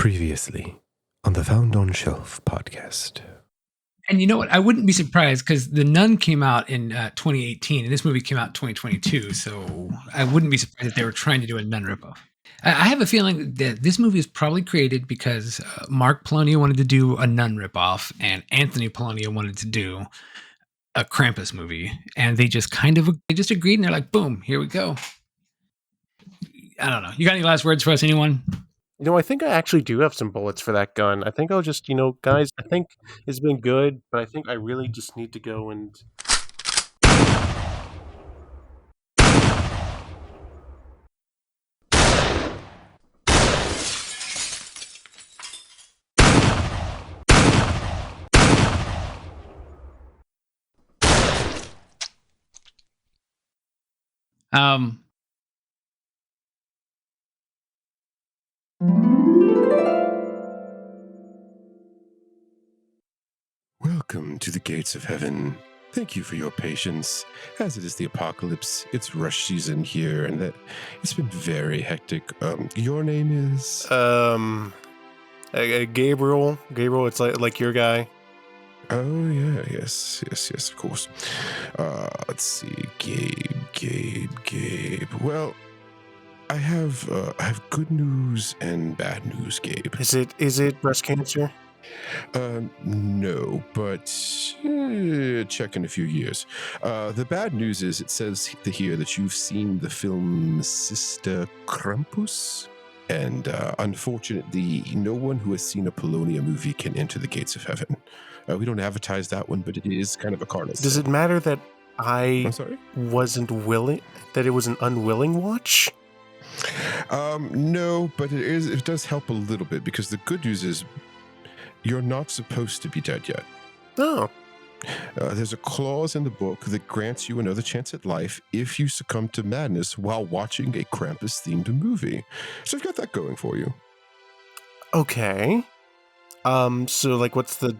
Previously on the Found on Shelf podcast. And you know what? I wouldn't be surprised because The Nun came out in 2018 and this movie came out in 2022. So I wouldn't be surprised if they were trying to do a Nun ripoff. I have a feeling that this movie is probably created because Mark Polonius wanted to do a Nun ripoff and Anthony Polonius wanted to do a Krampus movie. And they just agreed and they're like, boom, here we go. I don't know. You got any last words for us, anyone? I think I actually do have some bullets for that gun. I think I'll just, guys, I think it's been good, but I think I really just need to go and... Welcome to the gates of heaven. Thank you for your patience. As it is the apocalypse, it's rush season here, and that it's been very hectic. Your name is Gabriel. Gabriel, it's like your guy. Oh yeah, yes, of course. Let's see, Gabe. Well, I have good news and bad news, Gabe. Is it breast cancer? No, but check in a few years. The bad news is it says here that you've seen the film Sister Krampus, and unfortunately, no one who has seen a Polonia movie can enter the gates of heaven. We don't advertise that one, but it is kind of a carnal. Does it matter that I'm sorry? Wasn't willing, that it was an unwilling watch? No, but it does help a little bit, because the good news is you're not supposed to be dead yet. Oh. There's a clause in the book that grants you another chance at life if you succumb to madness while watching a Krampus-themed movie. So I've got that going for you. Okay. So like, what's the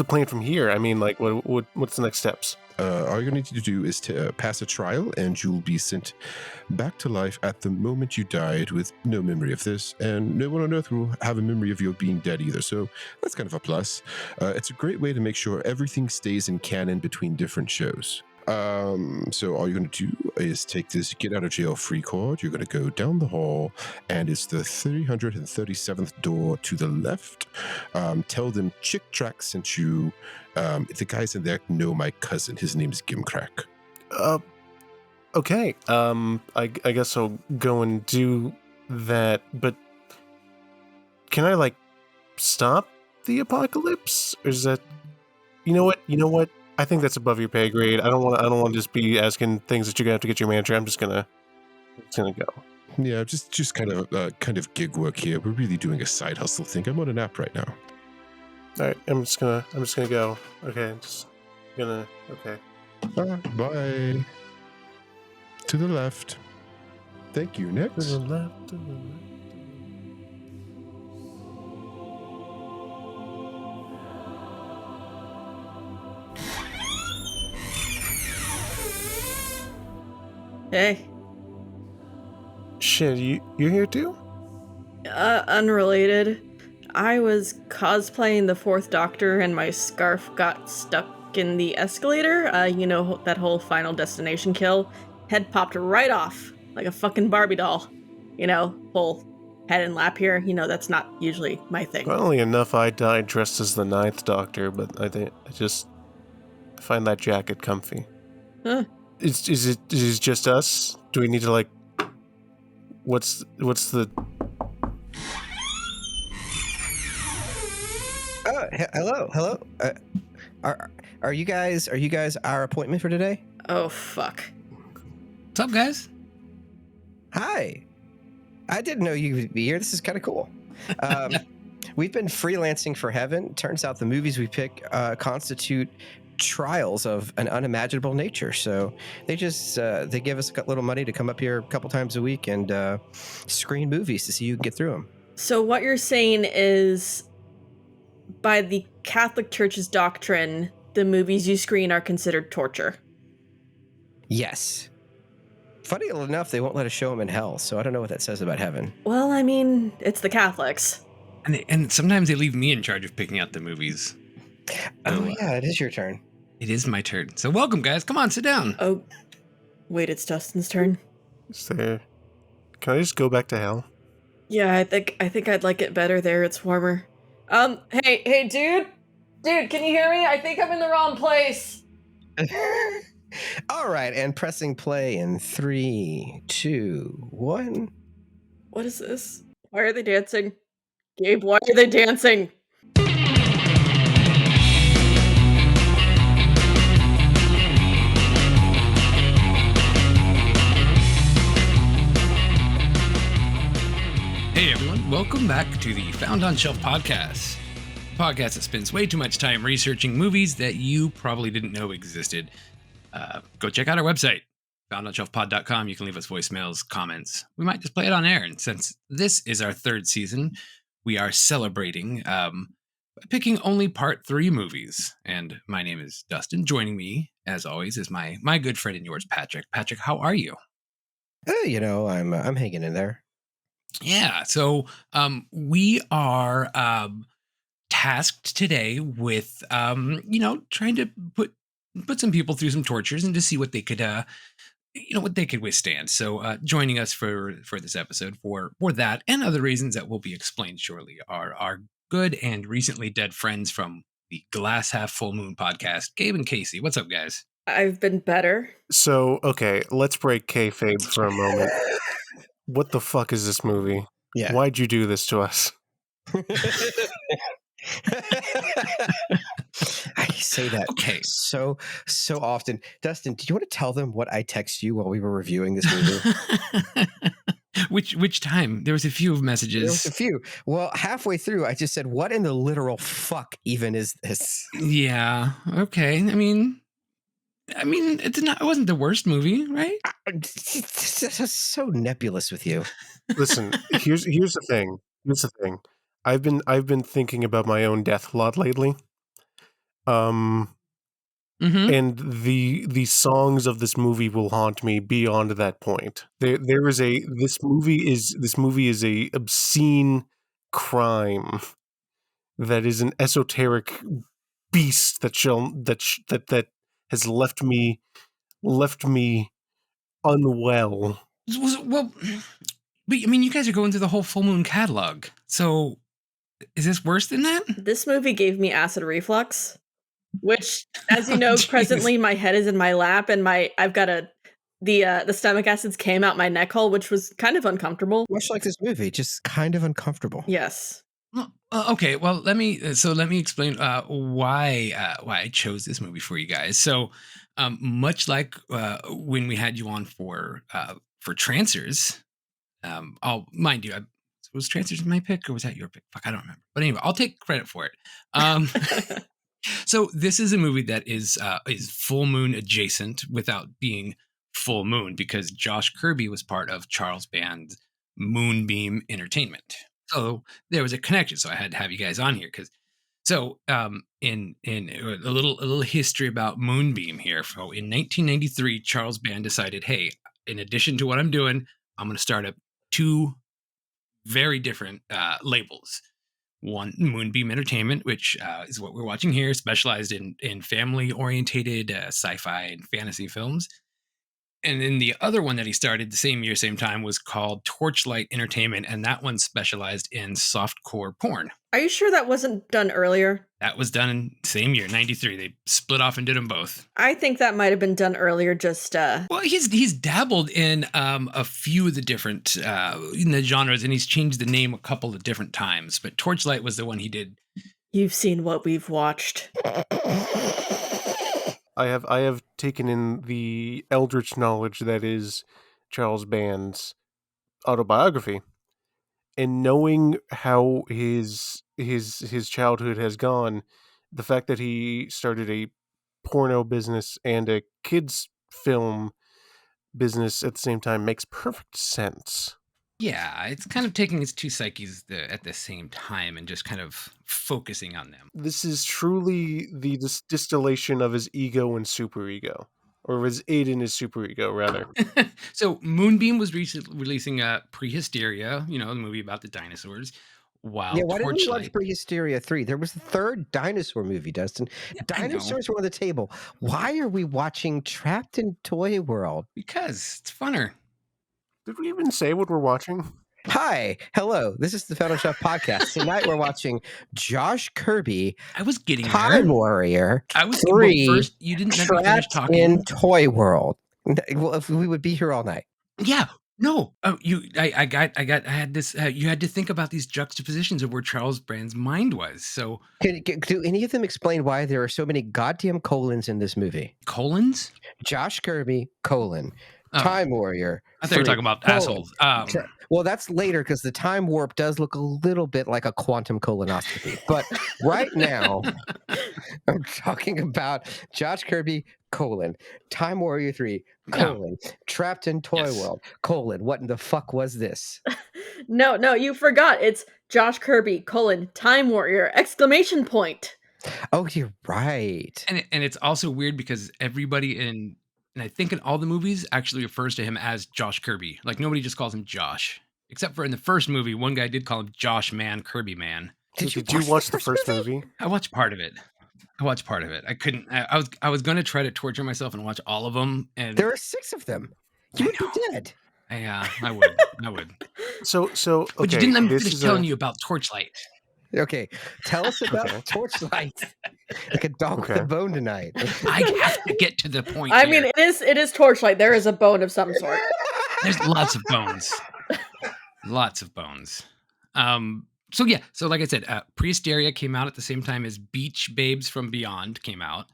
plan from here? I mean, like, what's the next steps? All you're going to need to do is to pass a trial, and you'll be sent back to life at the moment you died with no memory of this, and no one on Earth will have a memory of you being dead either, so that's kind of a plus. It's a great way to make sure everything stays in canon between different shows. So all you're going to do is take this get out of jail free card. You're going to go down the hall, and it's the 337th door to the left. Tell them Chick Track sent you. The guys in there know my cousin. His name is Gimcrack. Okay. I guess I'll go and do that, but can I, like, stop the apocalypse? Or is that... You know what? I think that's above your pay grade. I don't want to just be asking things that you're gonna have to get your manager. I'm just gonna go. Yeah, just kind of gig work here. We're really doing a side hustle thing. I'm on an app right now. All right, I'm just gonna go. Okay, okay. Bye. To the left. Thank you. Next. To the left. To the left. Hey. Shit, you're here too? Unrelated. I was cosplaying the Fourth Doctor and my scarf got stuck in the escalator. That whole Final Destination kill. Head popped right off, like a fucking Barbie doll. Whole head and lap here. That's not usually my thing. Funnily enough, I died dressed as the Ninth Doctor, but I find that jacket comfy. Huh. Is it just us? Do we need to, like... What's the... Hello. Are you guys our appointment for today? Oh, fuck. What's up, guys? Hi. I didn't know you would be here. This is kind of cool. We've been freelancing for Heaven. Turns out the movies we pick constitute trials of an unimaginable nature. So they just they give us a little money to come up here a couple times a week and screen movies to see you can get through them. So what you're saying is, by the Catholic Church's doctrine, the movies you screen are considered torture. Yes. Funny enough, they won't let us show him in hell, so I don't know what that says about heaven. Well, I mean, it's the Catholics. And sometimes they leave me in charge of picking out the movies. Oh, So, yeah, it is your turn. It is my turn. So welcome, guys. Come on, sit down. Oh, wait, it's Dustin's turn. Is there? Can I just go back to hell? Yeah, I think I'd like it better there. It's warmer. Hey, dude, can you hear me? I think I'm in the wrong place. All right, and pressing play in 3, 2, 1. What is this? Why are they dancing? Gabe, why are they dancing? Hey, everyone. Welcome back to the Found on Shelf podcast. A podcast that spends way too much time researching movies that you probably didn't know existed. Go check out our website, foundonshelfpod.com. You can leave us voicemails, comments. We might just play it on air. And since this is our third season, we are celebrating by picking only part 3 movies. And my name is Dustin. Joining me, as always, is my good friend and yours, Patrick. Patrick, how are you? I'm hanging in there. Yeah, so we are tasked today with trying to put some people through some tortures and to see what they could what they could withstand. So joining us for this episode for that and other reasons that will be explained shortly are our good and recently dead friends from the Glass Half Full Moon podcast, Gabe and Casey. What's up, guys? I've been better. So, okay, let's break kayfabe for a moment. What the fuck is this movie? Yeah. Why'd you do this to us? I say that Okay. so often. Dustin, do you want to tell them what I text you while we were reviewing this movie? Which time? There was a few There messages. was a few. Well, halfway through, I just said, "What in the literal fuck even is this?" Yeah. Okay. I mean, it wasn't the worst movie, right? It's so nebulous with you. Listen, here's the thing. Here's the thing. I've been thinking about my own death a lot lately. Mm-hmm. And the songs of this movie will haunt me beyond that point. This movie is a obscene crime that is an esoteric beast that has left me unwell. Well, but I mean, you guys are going through the whole Full Moon catalog. So, is this worse than that? This movie gave me acid reflux, which, as you know, Oh, jeez. presently my head is in my lap and I've got the stomach acids came out my neck hole, which was kind of uncomfortable. Much like this movie, just kind of uncomfortable. Yes. Well, okay. Well, let me explain why I chose this movie for you guys. So, much like when we had you on for Trancers, I'll mind you, was Trancers my pick or was that your pick? Fuck, I don't remember. But anyway, I'll take credit for it. So this is a movie that is Full Moon adjacent without being Full Moon because Josh Kirby was part of Charles Band's Moonbeam Entertainment. So there was a connection. So I had to have you guys on here because in a little history about Moonbeam here. So in 1993, Charles Band decided, hey, in addition to what I'm doing, I'm going to start up 2 very different labels. One, Moonbeam Entertainment, which is what we're watching here, specialized in family-orientated sci-fi and fantasy films. And then the other one that he started the same year, same time, was called Torchlight Entertainment, and that one specialized in softcore porn. Are you sure that wasn't done earlier? That was done in the same year, 93. They split off and did them both. I think that might have been done earlier, just Well, he's dabbled in a few of the different in the genres, and he's changed the name a couple of different times. But Torchlight was the one he did. You've seen what we've watched. I have taken in the eldritch knowledge that is Charles Band's autobiography, and knowing how his childhood has gone, the fact that he started a porno business and a kids film business at the same time makes perfect sense. Yeah, it's kind of taking his 2 psyches at the same time and just kind of focusing on them. This is truly the distillation of his ego and superego. Or was Aiden his super ego, rather? So Moonbeam was releasing Prehysteria, the movie about the dinosaurs, while Yeah, why didn't we watch Torchlight. Prehysteria 3? There was a third dinosaur movie, Dustin. I know, Dinosaurs were on the table. Why are we watching Trapped in Toy World? because it's funner. Did we even say what we're watching? Hi, hello. This is the Phantom Chef podcast. Tonight we're watching Josh Kirby, I was getting Time there. Warrior I was 3, first. You didn't let me finish Trapped talking. in Toy World. Well, if we would be here all night. Yeah. No. Oh, I had this. You had to think about these juxtapositions of where Charles Brand's mind was. So Do any of them explain why there are so many goddamn colons in this movie? colons. Josh Kirby, colon. Oh, Time Warrior. I thought you were 3, talking about colon. assholes. Well, that's later because the time warp does look a little bit like a quantum colonoscopy. But right now, I'm talking about Josh Kirby, colon. Time Warrior 3, colon. Trapped in Toy Yes. World, colon. What in the fuck was this? No, you forgot. It's Josh Kirby, Time Warrior, exclamation point. Oh, you're right. And it's also weird because everybody and I think in all the movies actually refers to him as Josh Kirby. Like nobody just calls him Josh, except for in the first movie, one guy did call him Josh Man, Kirby Man. Did you watch the first movie? I watched part of it. I couldn't. I was going to try to torture myself and watch all of them. And There are 6 of them. You would be dead. I would. I would. So okay. But you didn't let me this finish is telling you about Torchlight. Okay, tell us about Okay. Torchlight. Like a dog with a Okay. bone tonight. I have to get to the point. I here. mean, it is Torchlight. There is a bone of some sort. There's lots of bones. Lots of bones. So like I said, Prehysteria came out at the same time as Beach Babes from Beyond came out.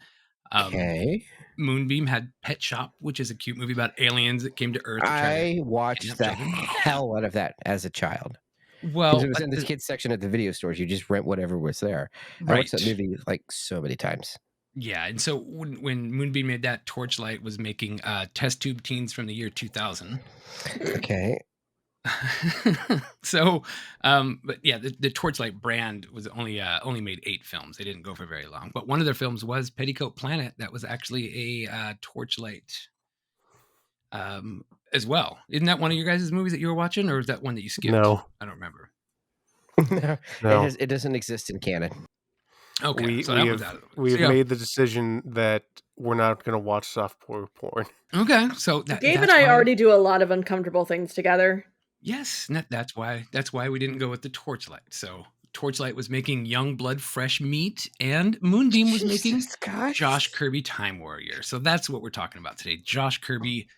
Okay. Moonbeam had Pet Shop, which is a cute movie about aliens that came to Earth. To try I watched kidnap the children. hell out of that as a child. well, Because it was in the kids section at the video stores. You just rent whatever was there. I watched that movie like so many times. Yeah, and so when Moonbeam made that, Torchlight was making Test Tube Teens from the year 2000. Okay. So, but yeah, the Torchlight brand was only made 8 films. They didn't go for very long. But one of their films was Petticoat Planet. That was actually a Torchlight as well. Isn't that one of your guys' movies that you were watching, or is that one that you skipped? No. I don't remember. No. It doesn't exist in canon. Okay, so that one's out of the way. We So, have yeah. made the decision that we're not going to watch softcore porn. Okay, so Gabe that's and I why- already do a lot of uncomfortable things together. Yes, that's why we didn't go with the Torchlight. So Torchlight was making Young Blood Fresh Meat, and Moonbeam was making Jesus, gosh. Josh Kirby Time Warrior. So that's what we're talking about today. Josh Kirby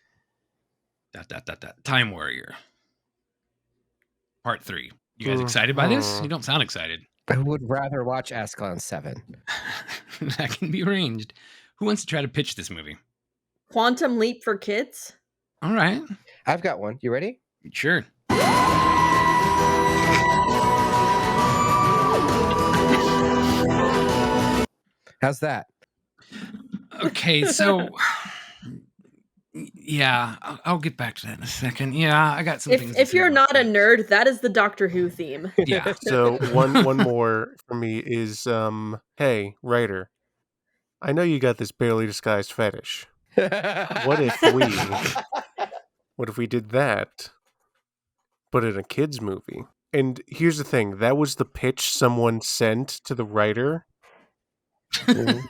Time Warrior. Part 3. You guys excited by this? You don't sound excited. I would rather watch Ascalon 7. That can be arranged. Who wants to try to pitch this movie? Quantum Leap for Kids? All right. I've got one. You ready? Sure. How's that? Okay, so yeah, I'll get back to that in a second. Yeah, I got some things. If to say you're about not a that. nerd, that is the Doctor Who theme. Yeah. So one more for me is hey, writer, I know you got this barely disguised fetish. What if we did that, but in a kids movie? And here's the thing, that was the pitch someone sent to the writer. Here's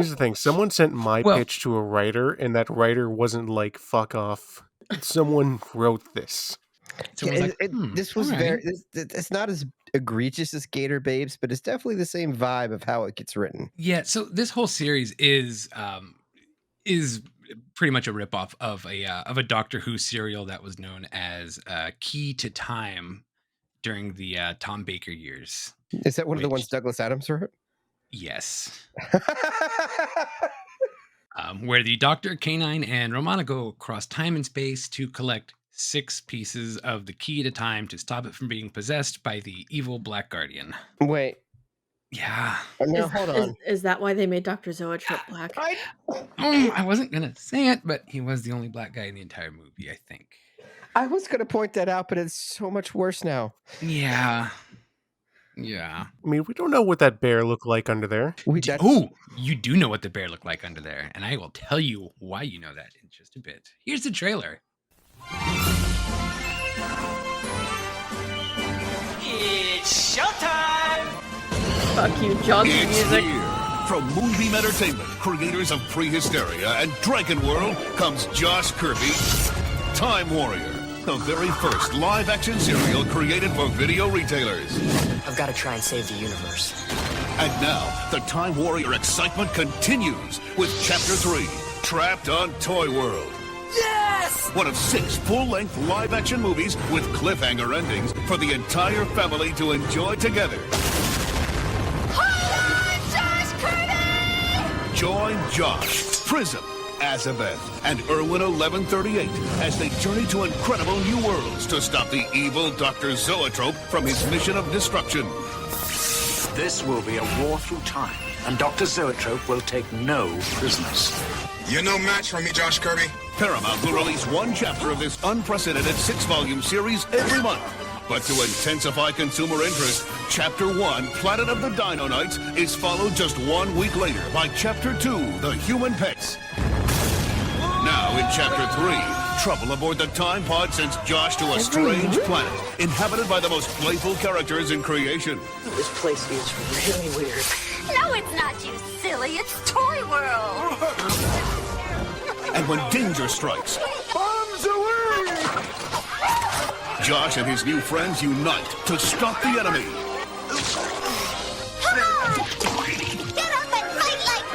the thing, someone sent my pitch to a writer, and that writer wasn't like, fuck off. Someone wrote this. Yeah, this was very. It's not as egregious as Gator Babes, but it's definitely the same vibe of how it gets written. Yeah. So this whole series is pretty much a ripoff of a Doctor Who serial that was known as Key to Time during the Tom Baker years. Is that one of the ones Douglas Adams wrote? Yes. Where the Doctor, K9, and Romana go across time and space to collect 6 pieces of the key to time to stop it from being possessed by the evil Black Guardian. Wait. Yeah. No, hold on. Is that why they made Dr. Zoetrope black? I wasn't going to say it, but he was the only black guy in the entire movie, I think. I was going to point that out, but it's so much worse now. Yeah. Yeah. I mean, we don't know what that bear looked like under there. Oh, you do know what the bear looked like under there, and I will tell you why you know that in just a bit. Here's the trailer. It's showtime! Fuck you, John's It's music. here. From Moonbeam Entertainment, creators of Prehysteria and Dragon World, comes Josh Kirby, Time Warrior, the very first live-action serial created for video retailers. I've got to try and save the universe. And now, the Time Warrior excitement continues with Chapter 3, Trapped on Toy World. Yes! One of 6 full-length live-action movies with cliffhanger endings for the entire family to enjoy together. Join Josh, Prism, Azabeth, and Irwin 1138 as they journey to incredible new worlds to stop the evil Dr. Zoetrope from his mission of destruction. This will be a war through time, and Dr. Zoetrope will take no prisoners. You're no match for me, Josh Kirby. Paramount will release one chapter of this unprecedented 6-volume series every month. But to intensify consumer interest, Chapter 1, Planet of the Dino Knights, is followed just 1 week later by Chapter 2, The Human Pets. Now in Chapter 3, trouble aboard the Time Pod sends Josh to a strange planet inhabited by the most playful characters in creation. This place is really weird. No, it's not, you silly. It's Toy World. And when danger strikes, bombs away! Josh and his new friends unite to stop the enemy. Get up and fight like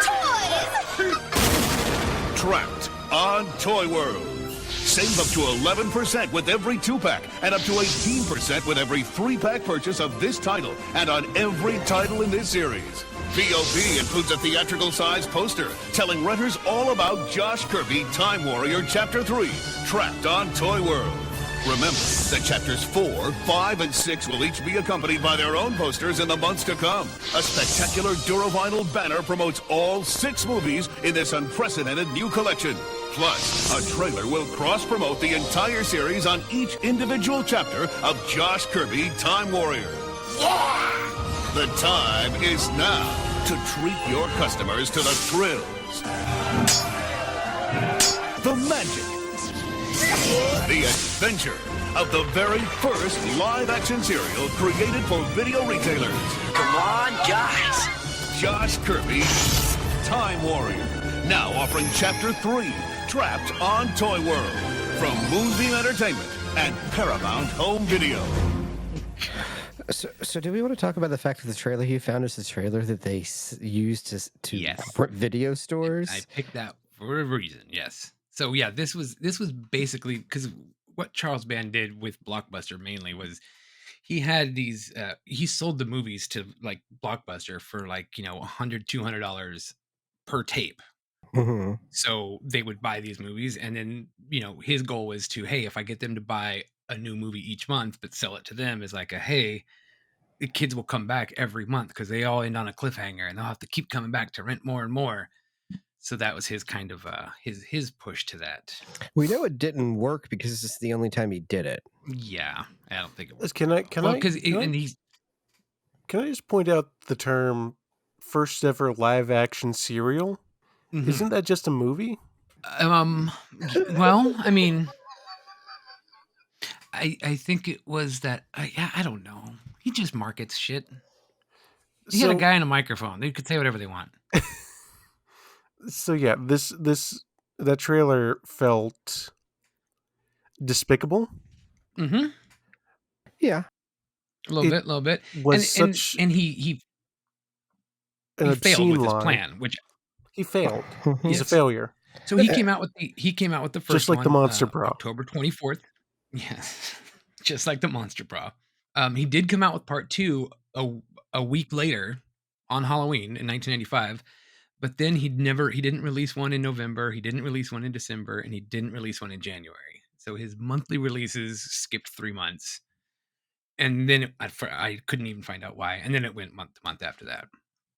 toys. Trapped on Toy World. Save up to 11% with every 2-pack and up to 18% with every 3-pack purchase of this title and on every title in this series. VOP includes a theatrical-sized poster telling renters all about Josh Kirby, Time Warrior Chapter 3, Trapped on Toy World. Remember that Chapters 4, 5, and 6 will each be accompanied by their own posters in the months to come. A spectacular Duravinyl banner promotes all 6 movies in this unprecedented new collection. Plus, a trailer will cross-promote the entire series on each individual chapter of Josh Kirby, Time Warrior. Yeah! The time is now to treat your customers to the thrills, the magic, the adventure of the very first live-action serial created for video retailers. Come on, guys. Josh Kirby, Time Warrior. Now offering Chapter 3, Trapped on Toy World. From Moonbeam Entertainment and Paramount Home Video. So do we want to talk about the fact that the trailer you found is the trailer that they used to Yes. put video stores? I picked that for a reason. Yes. So yeah, this was basically because what Charles Band did with Blockbuster mainly was he had these he sold the movies to like Blockbuster for like $100, $200 per tape. Mhm. So they would buy these movies, and then his goal was to, hey, if I get them to buy a new movie each month but sell it to them as like a, hey, the kids will come back every month because they all end on a cliffhanger and they'll have to keep coming back to rent more and more. So that was his kind of his push to that. We know it didn't work because this is the only time he did it. Yeah, I don't think it was. Can I just point out the term first ever live action serial? Mhm. Isn't that just a movie? Well, I mean, I think it was that. I don't know. He just markets shit. He had a guy on a microphone. They could say whatever they want. So yeah, that trailer felt despicable. Mm-hmm. Yeah, A little bit. Was and such he an failed obscene with his line. plan, which He failed. He's a Yes. failure. so he came out with the first Just like the one, Monster Bra. October 24th. Yes, just like the Monster Bra. He did come out with part 2 a week later on Halloween in 1995, but then he didn't release one in November, he didn't release one in December, and he didn't release one in January. So his monthly releases skipped 3 months, and then I couldn't even find out why, and then it went month to month after that.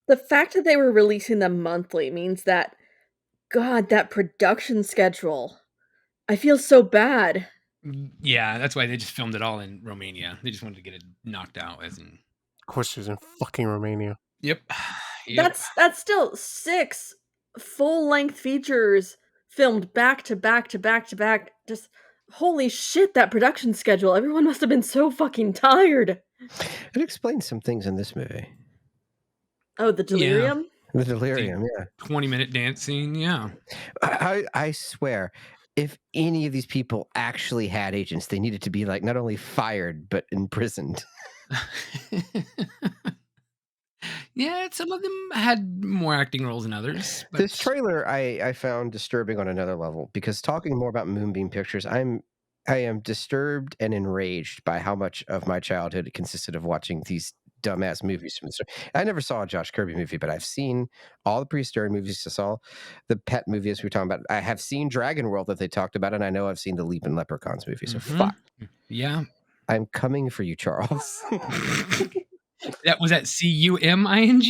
The fact that they were releasing them monthly means that, God, that production schedule. I feel so bad. Yeah, that's why they just filmed it all in Romania. They just wanted to get it knocked out as in course, she's in fucking Romania. Yep. Yep. That's still 6 full-length features filmed back to back to back to back. Just holy shit, that production schedule. Everyone must have been so fucking tired. It explains some things in this movie. Oh, the delirium? The delirium, yeah. 20-minute dance scene, yeah. I swear, if any of these people actually had agents, they needed to be like not only fired but imprisoned. Yeah, some of them had more acting roles than others. But This trailer I found disturbing on another level because talking more about Moonbeam Pictures, I am disturbed and enraged by how much of my childhood consisted of watching these dumbass movies from the start. I never saw a Josh Kirby movie, but I've seen all the pre-story movies. I saw the Pet movies we were talking about. I have seen Dragon World that they talked about, and I know I've seen the Leap and Leprechauns movie. So fuck. Yeah. I'm coming for you, Charles. That was at CUMING.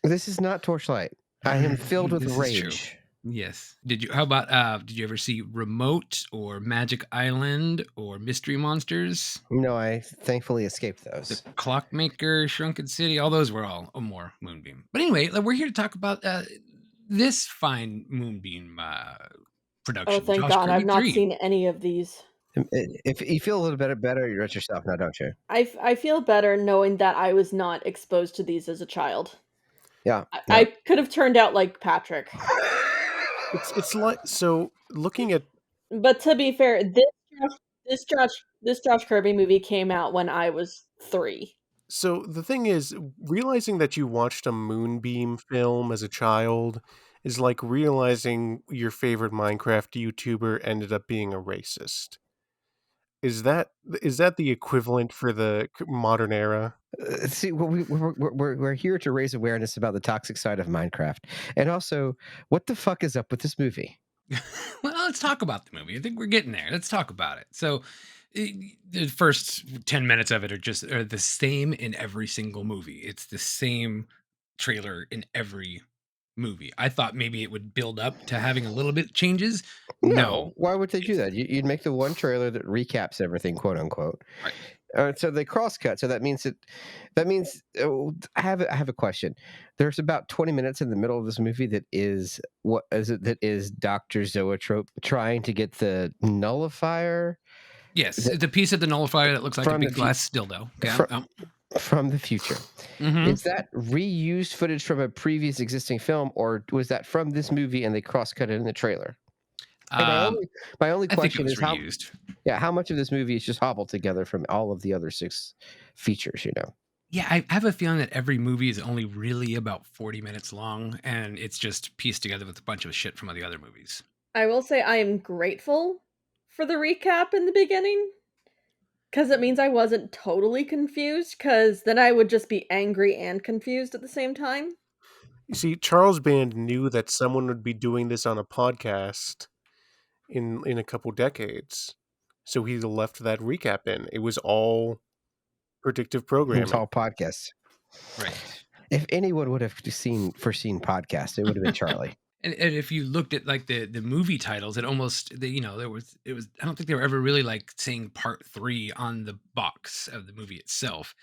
This is not Torchlight. I am filled with This is true. rage. Yes. How about did you ever see Remote or Magic Island or Mystery Monsters? No, I thankfully escaped those. The Clockmaker, Shrunken City, all those were all more Moonbeam. But anyway, we're here to talk about this fine Moonbeam production. Oh, thank Josh God, Kirby I've not 3. seen any of these. If you feel a little bit better, you're at yourself now, don't you? I feel better knowing that I was not exposed to these as a child. Yeah. I could have turned out like Patrick. It's like, so looking at, But to be fair, this Josh Kirby movie came out when I was 3. so the thing is, realizing that you watched a Moonbeam film as a child is like realizing your favorite Minecraft YouTuber ended up being a racist. Is that the equivalent for the modern era? See, well, we're here to raise awareness about the toxic side of Minecraft, and also, what the fuck is up with this movie? Well, let's talk about the movie. I think we're getting there. Let's talk about it. So, the first 10 minutes of it are the same in every single movie. It's the same trailer in every movie. I thought maybe it would build up to having a little bit changes. No. Why would they do that? You'd make the one trailer that recaps everything, quote unquote. Right. So they cross cut. So that means I have a question. There's about 20 minutes in the middle of this movie that is Dr. Zoetrope trying to get the nullifier. Yes, the piece of the nullifier that looks like a big glass dildo. Yeah. From the future. Mhm. Is that reused footage from a previous existing film, or was that from this movie and they cross-cut it in the trailer? My only question is how much of this movie is just hobbled together from all of the other 6 features, you know? Yeah, I have a feeling that every movie is only really about 40 minutes long, and it's just pieced together with a bunch of shit from the other movies. I will say I am grateful for the recap in the beginning, because it means I wasn't totally confused, because then I would just be angry and confused at the same time. You see, Charles Band knew that someone would be doing this on a podcast in a couple decades, so he left that recap in. It was all predictive programming. It's all podcasts. Right. If anyone would have foreseen podcasts, it would have been Charlie. And if you looked at like the movie titles, it almost it was I don't think they were ever really like saying part 3 on the box of the movie itself.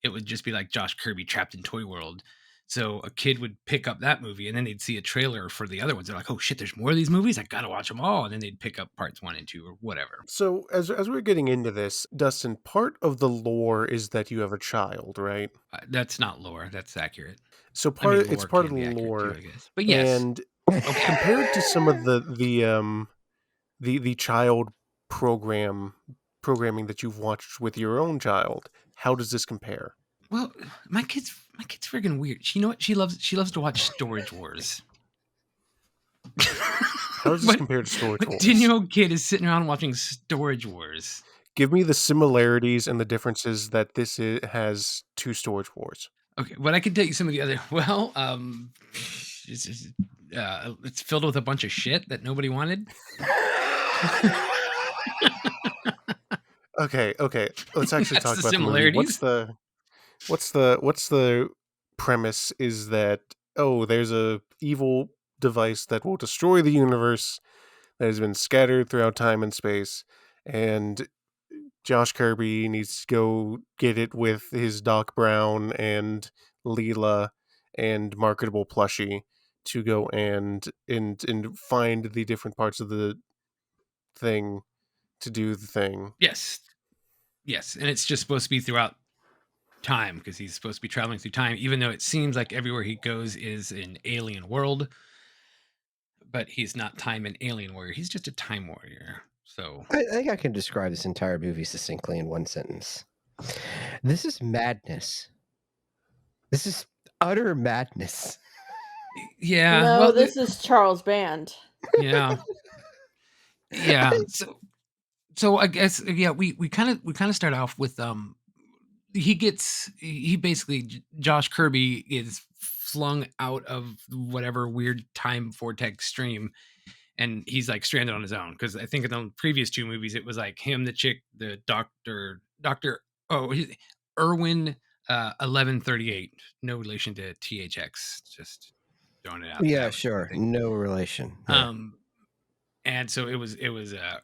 It would just be like Josh Kirby Trapped in Toy World. So a kid would pick up that movie and then they'd see a trailer for the other ones. They're like, oh shit, there's more of these movies. I gotta watch them all. And then they'd pick up parts 1 and 2 or whatever. So as we're getting into this, Dustin, part of the lore is that you have a child, right? That's not lore. That's accurate. So it's part of the lore, too, I guess. But yes. And compared to some of the child programming that you've watched with your own child, how does this compare? Well, my kid's friggin' weird. You know what? She loves to watch Storage Wars. How does this compare to Storage Wars? 10-year-old kid is sitting around watching Storage Wars. Give me the similarities and the differences that this has to Storage Wars. Okay, but I can tell you some of the other. Well, it's filled with a bunch of shit that nobody wanted. Okay. Let's actually talk about the movie. What's the premise? Is that there's a evil device that will destroy the universe that has been scattered throughout time and space, and Josh Kirby needs to go get it with his Doc Brown and Leela and marketable plushie to go and find the different parts of the thing to do the thing. Yes. And it's just supposed to be throughout time because he's supposed to be traveling through time, even though it seems like everywhere he goes is an alien world. But he's not time and alien warrior. He's just a time warrior. So I think I can describe this entire movie succinctly in one sentence. This is madness. This is utter madness. yeah. No, well, this is Charles Band. Yeah. Yeah. So I guess we kind of start off with he basically Josh Kirby is flung out of whatever weird time vortex stream, and he's like stranded on his own because I think in the previous two movies it was like him, the chick, the doctor Irwin 1138, no relation to THX, just throwing it out Yeah, there. sure, no relation. Yeah. And so it was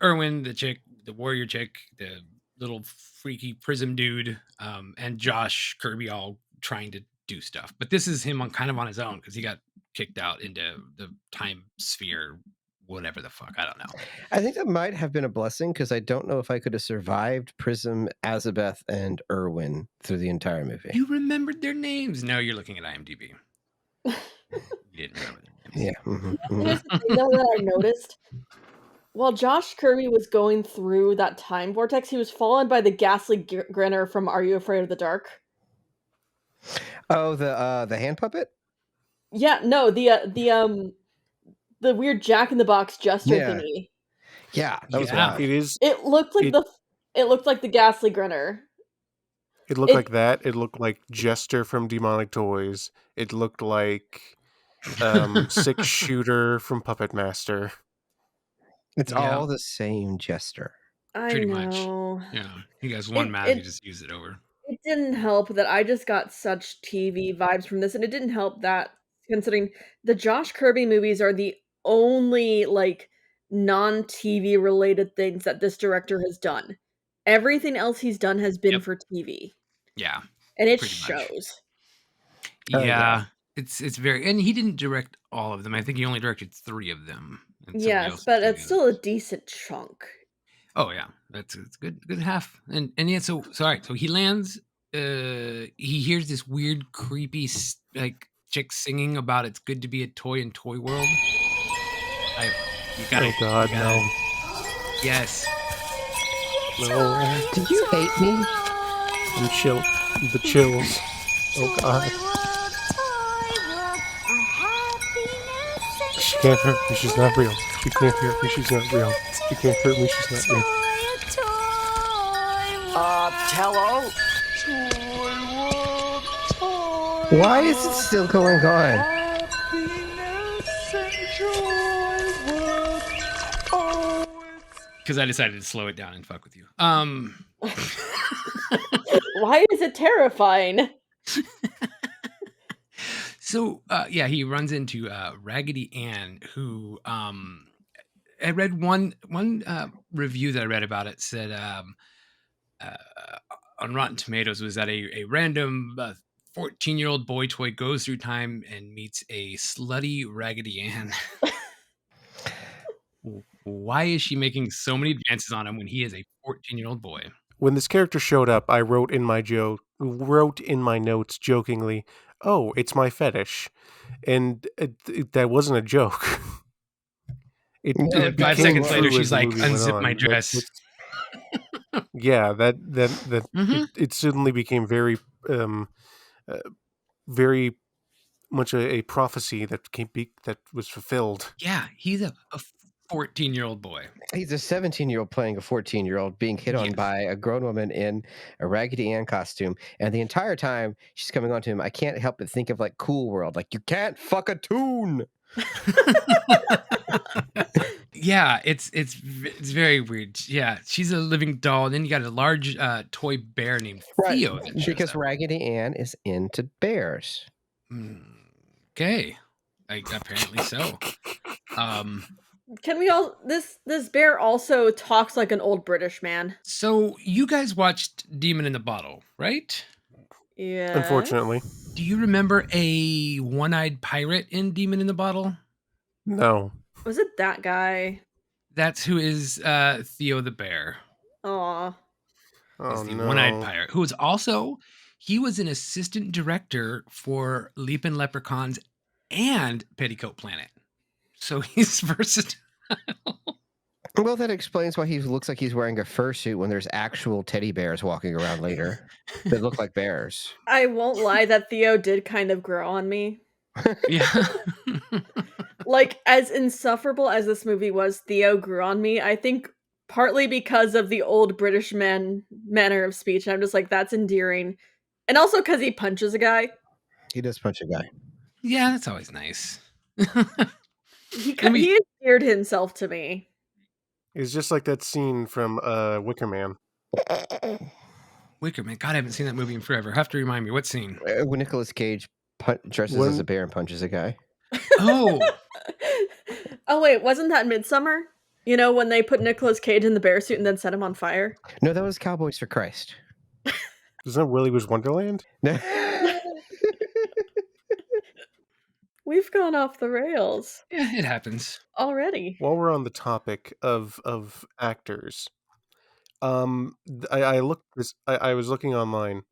Irwin, the chick, the warrior chick, the little freaky prism dude, and Josh Kirby all trying to do stuff. But this is him kind of on his own because he got kicked out into the time sphere, whatever the fuck. I don't know. I think that might have been a blessing because I don't know if I could have survived Prism, Azabeth, and Irwin through the entire movie. You remembered their names. No, you're looking at IMDb. You didn't remember their names. Yeah. Here's the thing though that I noticed. While Josh Kirby was going through that time vortex, he was followed by the ghastly grinner from Are You Afraid of the Dark? Oh, the hand puppet? Yeah, no, the weird Jack in the Box jester thingy. Yeah, that was wild. It looked like the ghastly grinner. It looked like that. It looked like Jester from Demonic Toys. It looked like Six Shooter from Puppet Master. It's all the same Jester. Pretty much. know. Yeah. You guys one mask, you just use it over. It didn't help that I just got such TV vibes from this, and it didn't help that considering the Josh Kirby movies are the only like non-TV related things that this director has done. Everything else he's done has been for TV. Yeah. And it pretty much. shows. Yeah. It's very, and he didn't direct all of them. I think he only directed 3 of them. and somebody Yes, else but did it's still a decent chunk. Oh yeah, it's good half. And yeah, so all right, so he lands. He hears this weird, creepy like chick singing about it's good to be a toy in Toy World. You gotta, oh God, no. Yes. No. Do you hate me? I'm chill. The chills. Oh God. She can't hurt me. She's not real. She can't hurt me. She's not real. She can't hurt me. She's not real. Hello? Why is it still going on? Because I decided to slow it down and fuck with you. Why is it terrifying? So yeah, he runs into Raggedy Ann, who I read one review that I read about it said on Rotten Tomatoes was that a random 14-year-old boy toy goes through time and meets a slutty Raggedy Ann. Why is she making so many advances on him when he is a 14-year-old boy? When this character showed up, I wrote in my notes jokingly, "Oh, it's my fetish," and that wasn't a joke. And then 5 seconds later, she's like, "Unzip my dress." Yeah, it suddenly became very, very much a prophecy that was fulfilled. Yeah, he's a 14-year-old boy. He's a 17-year-old playing a 14-year-old being hit on by a grown woman in a Raggedy Ann costume. And the entire time she's coming on to him, I can't help but think of like Cool World. Like, you can't fuck a tune. Yeah, it's very weird. Yeah, she's a living doll. And then you got a large toy bear named Theo. Because Raggedy Ann is into bears. Okay. Apparently so. Can we all this bear also talks like an old British man. So you guys watched Demon in the Bottle, right? Yeah. Unfortunately. Do you remember a one-eyed pirate in Demon in the Bottle? No. Was it that guy? That's who is Theo the Bear. Aw. Oh Is the no. one-eyed pirate who was also he was an assistant director for Leapin' Leprechauns and Petticoat Planet. So he's versatile. Well, that explains why he looks like he's wearing a fursuit when there's actual teddy bears walking around later that look like bears. I won't lie, that Theo did kind of grow on me. Yeah. Like, as insufferable as this movie was, Theo grew on me. I think partly because of the old British manner of speech. I'm just like, that's endearing. And also because he punches a guy. He does punch a guy. Yeah, that's always nice. He Let me- he endeared himself to me. It's just like that scene from Wicker Man. Wicker Man. God, I haven't seen that movie in forever. Have to remind me what scene. When Nicolas Cage dresses When- as a bear and punches a guy. Oh, Oh wait, wasn't that Midsummer? You know, when they put Nicolas Cage in the bear suit and then set him on fire? No, that was Cowboys for Christ. Isn't that Willy's Wonderland? We've gone off the rails yeah, it happens. already. While we're on the topic of actors, I looked this. I was looking online,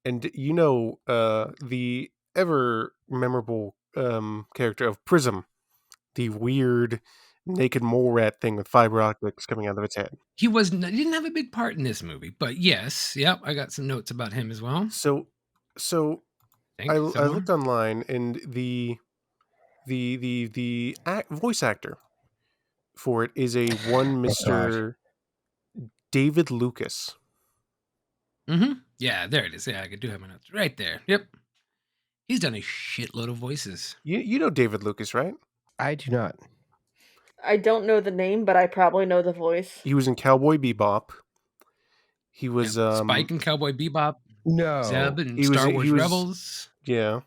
and you know, the ever memorable character of Prism, the weird naked mole rat thing with fiber optics coming out of its head. He didn't have a big part in this movie, but yes, yep, I got some notes about him as well. So I looked online, and the voice actor for it is a one Mr. David Lucas. Mm-hmm. Yeah, there it is. Yeah, I do have my notes right there. Yep. He's done a shitload of voices. You know David Lucas, right? I do not. I don't know the name, but I probably know the voice. He was in Cowboy Bebop. He was Spike and Cowboy Bebop. No. Zeb and He was- Star he Wars was- Rebels. yeah.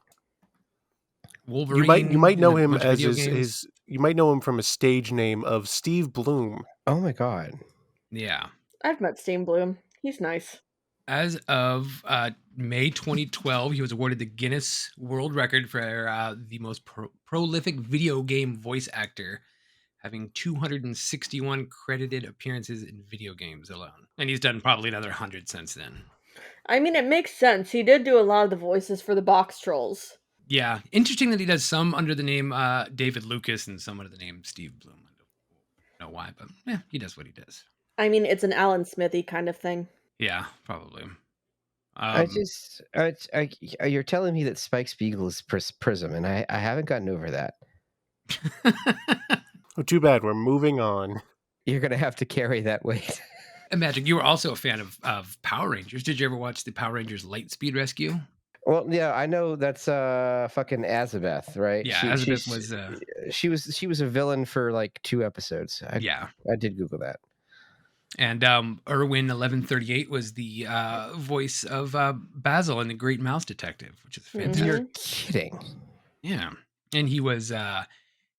Wolverine. You might know in a him bunch of as video his, games. his you might know him from a stage name of Steve Bloom. Oh my god. Yeah. I've met Steam Bloom. He's nice. As of May 2012, he was awarded the Guinness World Record for the most prolific video game voice actor, having 261 credited appearances in video games alone. And he's done probably another 100 since then. I mean, it makes sense. He did do a lot of the voices for the box trolls. Yeah. Interesting that he does some under the name David Lucas and some under the name Steve Bloom. I don't know why, but yeah, he does what he does. I mean, it's an Alan Smithy kind of thing. Yeah, probably. You're telling me that Spike Spiegel is Prism, and I haven't gotten over that. Oh, too bad. We're moving on. You're gonna have to carry that weight. Imagine you were also a fan of Power Rangers. Did you ever watch the Power Rangers Lightspeed Rescue? Well, yeah, I know that's fucking Azabeth, right? Yeah, Azabeth was. She was a villain for like 2 episodes. Yeah, I did Google that. And Irwin 1138 was the voice of Basil in The Great Mouse Detective, which is fantastic. You're kidding. Yeah, and he was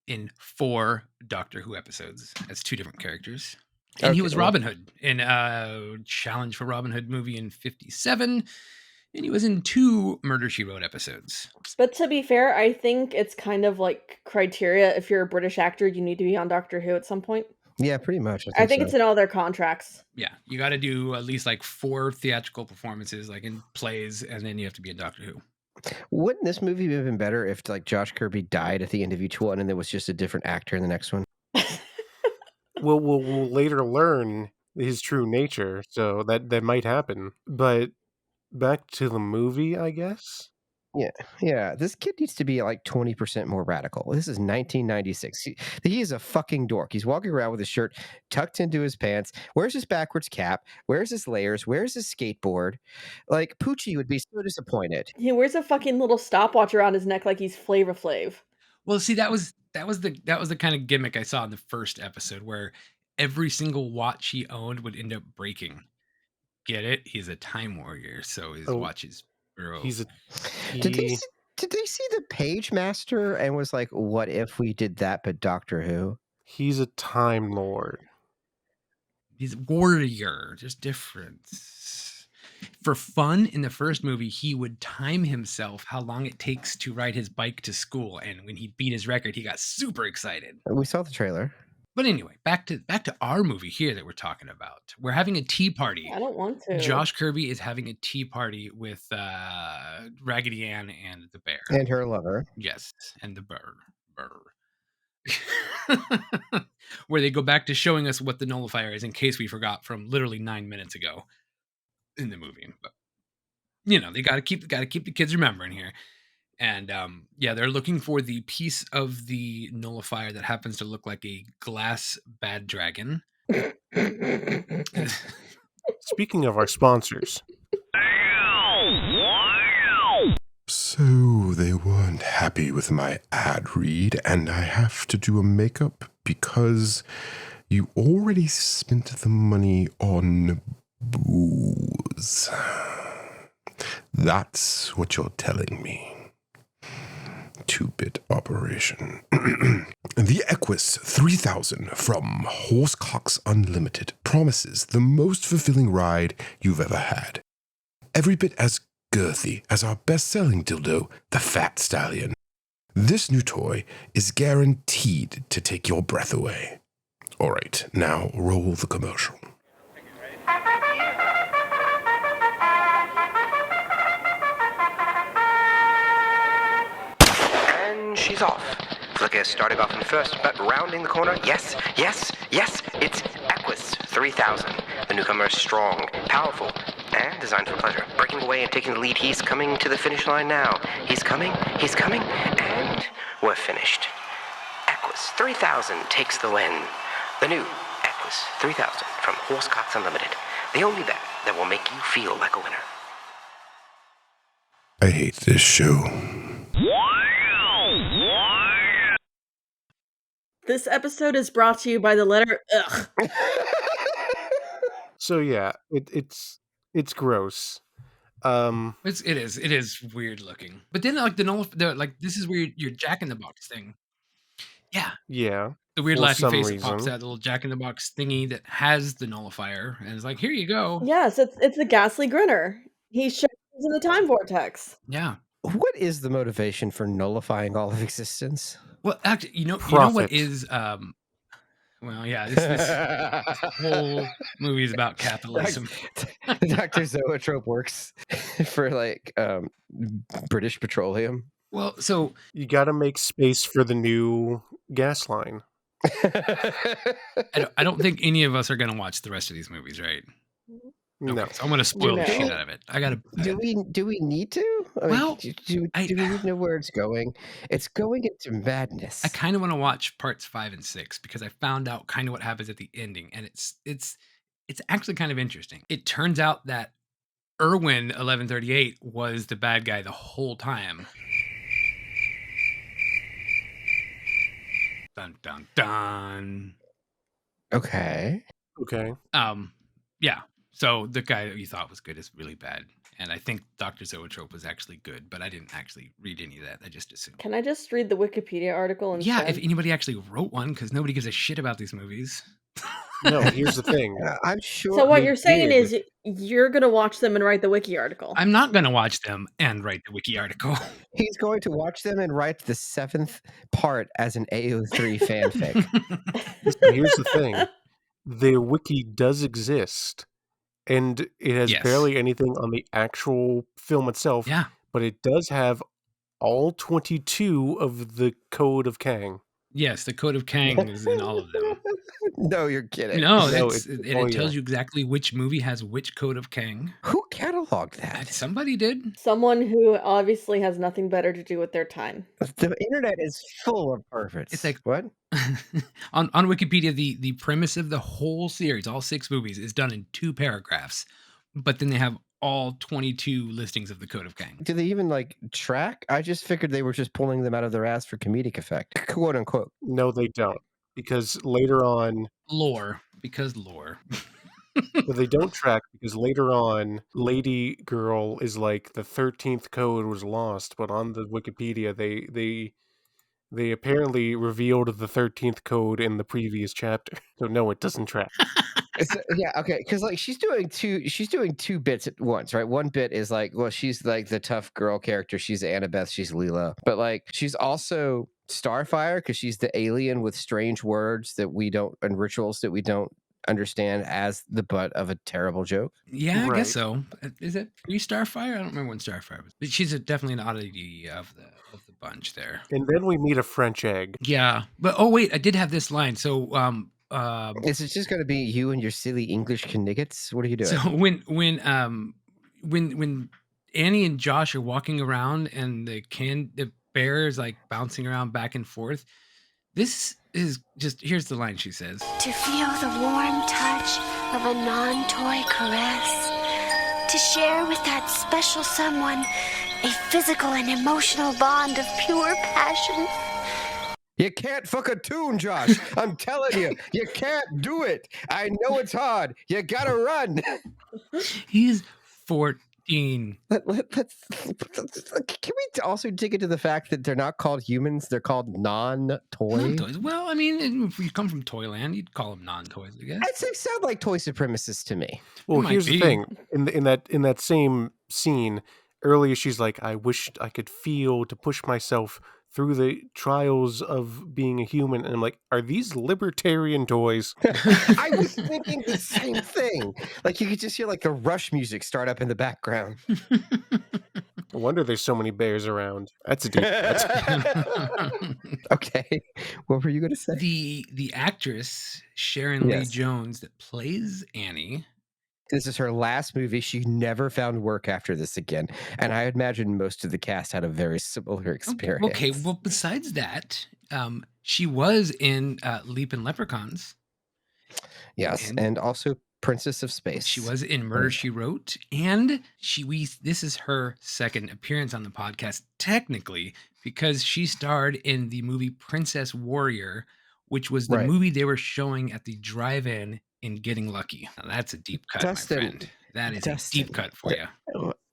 in 4 Doctor Who episodes as 2 different characters. And he was Robin Hood in Challenge for Robin Hood movie in 57. And he was in 2 Murder, She Wrote episodes. But to be fair, I think it's kind of like criteria. If you're a British actor, you need to be on Doctor Who at some point. Yeah, pretty much. I think it's in all their contracts. Yeah, you got to do at least like 4 theatrical performances, like in plays, and then you have to be in Doctor Who. Wouldn't this movie have been better if like Josh Kirby died at the end of each one and there was just a different actor in the next one? We'll later learn his true nature, so that might happen. But back to the movie, I guess. Yeah. This kid needs to be like 20% more radical. This is 1996. He is a fucking dork. He's walking around with his shirt tucked into his pants. Where's his backwards cap? Where's his layers? Where's his skateboard? Like Poochie would be so disappointed. He wears a fucking little stopwatch around his neck like he's Flavor Flav. Well, see, that was the kind of gimmick I saw in the first episode where every single watch he owned would end up breaking. Get it? He's a time warrior, so his watches broke. Did they see the Page Master and was like, what if we did that but Doctor Who? He's a Time Lord. He's a warrior, just different. For fun, in the first movie, he would time himself how long it takes to ride his bike to school, and when he beat his record, he got super excited. We saw the trailer. But anyway, back to our movie here that we're talking about. We're having a tea party. I don't want to. Josh Kirby is having a tea party with Raggedy Ann and the bear. And her lover. Yes, and the burr. Where they go back to showing us what the nullifier is in case we forgot from literally 9 minutes ago in the movie. But you know, they gotta keep the kids remembering here. And yeah, they're looking for the piece of the nullifier that happens to look like a glass bad dragon. Speaking of our sponsors. So they weren't happy with my ad read, and I have to do a makeup because you already spent the money on booze. That's what you're telling me. 2-bit operation. The Equus 3000 from Horsecox Unlimited promises the most fulfilling ride you've ever had. Every bit as girthy as our best-selling dildo, the Fat Stallion. This new toy is guaranteed to take your breath away. All right, now roll the commercial. And she's off. Flicker starting off in first, but rounding the corner. Yes, it's Equus 3000. The newcomer is strong, powerful, and designed for pleasure. Breaking away and taking the lead, he's coming to the finish line now. He's coming, and we're finished. Equus 3000 takes the win. The new Equus 3000 from Horsecox Unlimited. The only bet that will make you feel like a winner. I hate this show. This episode is brought to you by the letter ugh. So yeah, it's gross. It is weird looking. But then like this is weird. Your Jack in the Box thing. Yeah. Yeah. The weird For laughing some face that reason. pops out, the little Jack in the Box thingy that has the nullifier, and it's like, here you go. Yes, it's the ghastly grinner. He shows in the time vortex. Yeah. What is the motivation for nullifying all of existence? Well, actually, you know Profit. what is well, yeah, this whole movie is about capitalism. Dr. Zoetrope works for like British Petroleum. Well, so You got to make space for the new gas line. I don't think any of us are going to watch the rest of these movies, right? No. Okay, so I'm going to spoil the No. shit out of it. I got to. Do we need to? I mean, Well, do we need to know where it's going? It's going into madness. I kind of want to watch parts 5 and 6 because I found out kind of what happens at the ending, and it's actually kind of interesting. It turns out that Irwin 1138 was the bad guy the whole time. Dun dun dun. Okay. Okay. Yeah. So the guy that you thought was good is really bad. And I think Dr. Zoetrope was actually good, but I didn't actually read any of that. I just assumed. Can I just read the Wikipedia article instead? Yeah, if anybody actually wrote one, because nobody gives a shit about these movies. No, here's the thing. I'm sure. So what they you're saying did. is you're gonna watch them and write the wiki article. I'm not going to watch them and write the wiki article. He's going to watch them and write the 7th part as an AO3 fanfic. Listen, here's the thing. The wiki does exist, and it has Yes. barely anything on the actual film itself, Yeah. but it does have all 22 of the Code of Kang. Yes, the Code of Kang is in all of them. No, you're kidding. No, No, it tells you exactly which movie has which Code of Kang. Who cataloged that? Somebody did. Someone who obviously has nothing better to do with their time. The internet is full of perverts. It's like- what? on Wikipedia, the premise of the whole series, all 6 movies, is done in 2 paragraphs, but then they have all 22 listings of the Code of Kang. Do they even like track? I just figured they were just pulling them out of their ass for comedic effect, quote unquote. No, they don't. Because later on, Lore, because lore. but they don't track because later on, Lady Girl is like the 13th code was lost, but on the Wikipedia, they They apparently revealed the 13th code in the previous chapter. So no, it doesn't track. Yeah, okay, because like she's doing two bits at once, right? One bit is like, well, she's like the tough girl character. She's Annabeth, she's Leela, but like she's also Starfire because she's the alien with strange words that we don't and rituals that we don't understand as the butt of a terrible joke. Yeah, I Right. guess so. Is it pre-Starfire? I don't remember when Starfire was, but she's definitely an oddity of the bunch there. And then we meet a French egg. Yeah, but oh wait, I did have this line. So Is it just going to be you and your silly English kniggets? What are you doing? so when Annie and Josh are walking around and the bear is like bouncing around back and forth. This is just, here's the line she says. To feel the warm touch of a non-toy caress. To share with that special someone a physical and emotional bond of pure passion. You can't fuck a tune, Josh. I'm telling you, you can't do it. I know it's hard. You gotta run. He's 14. Let's can we also dig into the fact that they're not called humans, they're called non-toy? Non-toys. Well, I mean, if you come from Toyland, you'd call them non-toys, I guess. They sound like toy supremacists to me. Well, here's the thing. In that same scene, earlier she's like, I wished I could feel to push myself through the trials of being a human. And I'm like, are these libertarian toys? I was thinking the same thing. Like you could just hear like the Rush music start up in the background. No wonder there's so many bears around. That's a deep cut. Okay. What were you going to say? The actress, Sharon Lee Jones, that plays Annie. This is her last movie. She never found work after this again. And I imagine most of the cast had a very similar experience. Okay, well, besides that, she was in Leapin' Leprechauns. Yes, and also Princess of Space. She was in Murder, She Wrote. And this is her second appearance on the podcast, technically, because she starred in the movie Princess Warrior, which was the movie they were showing at the drive-in in Getting Lucky. Now, that's a deep cut, Dustin, my friend. That is a deep cut for you.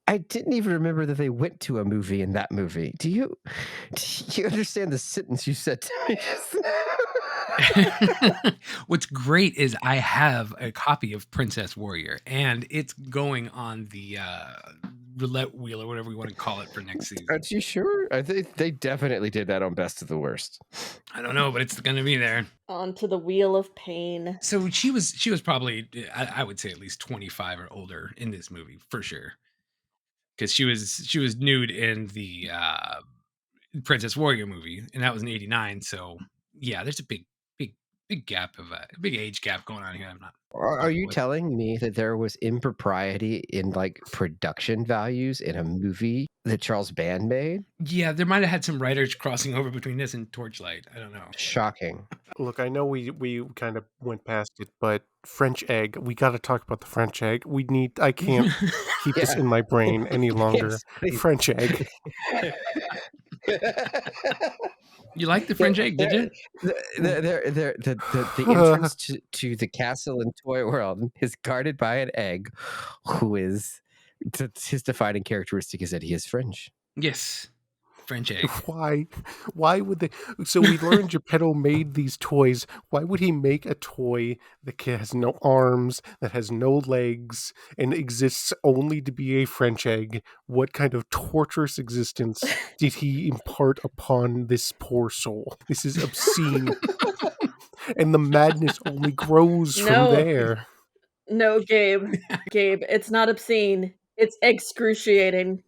I didn't even remember that they went to a movie in that movie. Do you understand the sentence you said to me just now? What's great is I have a copy of Princess Warrior, and it's going on the roulette wheel or whatever we want to call it for next season. Are you sure? I think they definitely did that on Best of the Worst. I don't know, but it's going to be there. Onto the wheel of pain. So she was probably, I would say, at least 25 or older in this movie for sure, because she was nude in the Princess Warrior movie, and that was in '89. So yeah, there's a big gap of a big age gap going on here. I'm not. Are you telling me that there was impropriety in like production values in a movie that Charles Band made? Yeah, there might have had some writers crossing over between this and Torchlight. I don't know. Shocking. Look, I know we kind of went past it, but French egg, we got to talk about the French egg. I can't keep this in my brain any longer. Yes, French egg. You like the French egg, did you? The entrance to the castle in Toy World is guarded by an egg who is, his defining characteristic is that he is French. Yes. French egg. Why would they? So we learned Geppetto made these toys. Why would he make a toy that has no arms, that has no legs, and exists only to be a French egg? What kind of torturous existence did he impart upon this poor soul? This is obscene. And the madness only grows from there. No, Gabe. Gabe, it's not obscene. It's excruciating.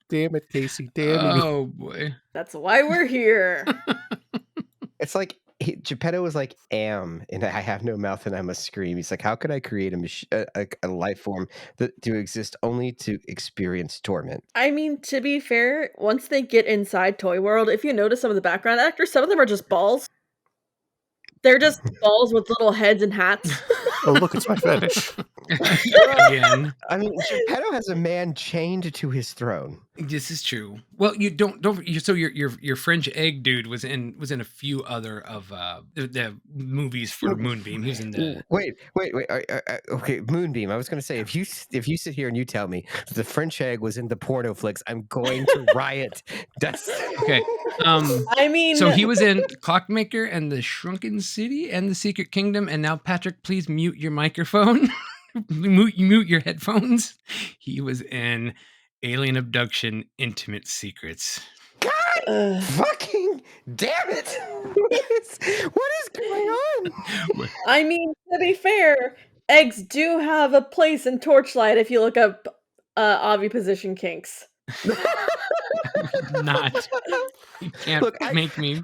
Damn it, Casey. Damn it. Oh, boy. That's why we're here. It's like Geppetto was like, and I have no mouth and I must scream. He's like, how could I create a life form that to exist only to experience torment? I mean, to be fair, once they get inside Toy World, if you notice some of the background actors, some of them are just balls. They're just balls with little heads and hats. Oh, look, it's my fetish. Again. I mean, Geppetto has a man chained to his throne. This is true. Well, you don't. So your French egg dude was in a few other of the movies for Moonbeam. He was in the. Wait. Okay, Moonbeam. I was going to say if you sit here and you tell me the French egg was in the porno flicks, I'm going to riot. Okay. I mean, so he was in Clockmaker and the Shrunken City and the Secret Kingdom. And now, Patrick, please mute your microphone. mute your headphones. He was in Alien Abduction Intimate Secrets. God fucking damn it. What is going on? I mean, to be fair, eggs do have a place in Torchlight if you look up oviposition kinks. Not. You can't make me.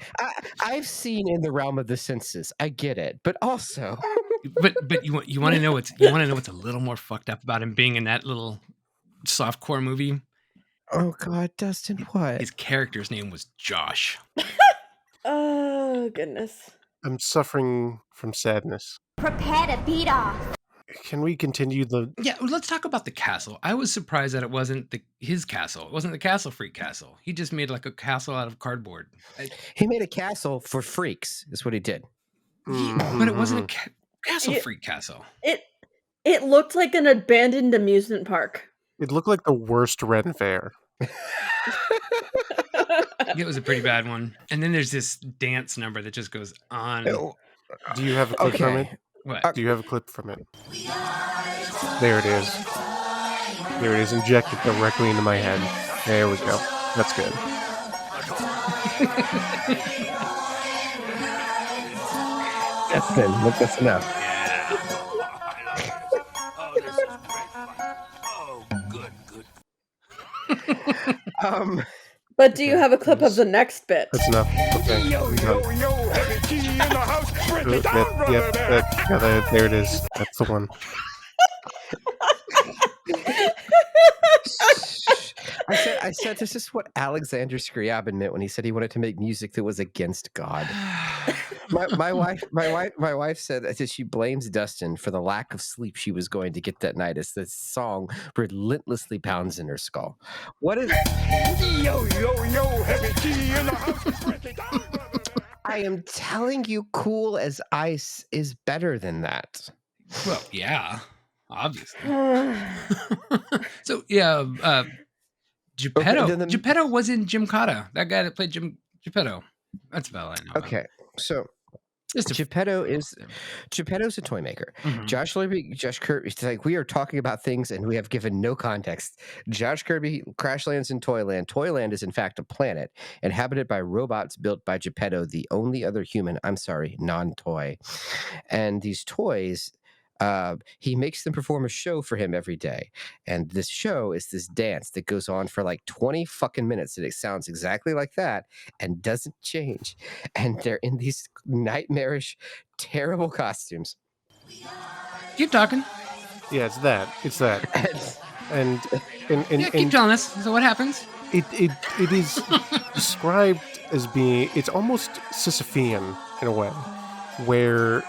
I've seen In the Realm of the Senses. I get it, but also, but you want to know what's a little more fucked up about him being in that little softcore movie? Oh God, Dustin, what? His character's name was Josh. Oh goodness. I'm suffering from sadness. Prepare to beat off. Can we continue the... Yeah, let's talk about the castle. I was surprised that it wasn't his castle. It wasn't the Castle Freak castle. He just made like a castle out of cardboard. He made a castle for freaks. Is what he did. But it wasn't a Castle Freak castle. It looked like an abandoned amusement park. It looked like the worst Ren Fair. It was a pretty bad one. And then there's this dance number that just goes on. Do you have a clip from it? What? Do you have a clip from it? There it is. There it is, injected directly into my head. There we go. That's good. Dustin, look, that's enough. But do you have a clip of the next bit? That's enough. Okay. There it is. That's the one. I said this is what Alexander Scriabin meant when he said he wanted to make music that was against God. My wife said that she blames Dustin for the lack of sleep she was going to get that night as the song relentlessly pounds in her skull. What is I am telling you, Cool as Ice is better than that. Well, yeah, obviously. So yeah, Geppetto was in Gymkata. That guy that played Geppetto. That's about all I know. Okay, so Geppetto's a toy maker. Mm-hmm. Josh Kirby. It's like we are talking about things and we have given no context. Josh Kirby crash lands in Toyland. Toyland is in fact a planet inhabited by robots built by Geppetto, the only other human. I'm sorry, non-toy. And these toys. He makes them perform a show for him every day. And this show is this dance that goes on for like 20 fucking minutes. And it sounds exactly like that and doesn't change. And they're in these nightmarish, terrible costumes. Keep talking. Yeah, it's that. And keep telling us. So what happens? It is described as being, it's almost Sisyphean in a way, where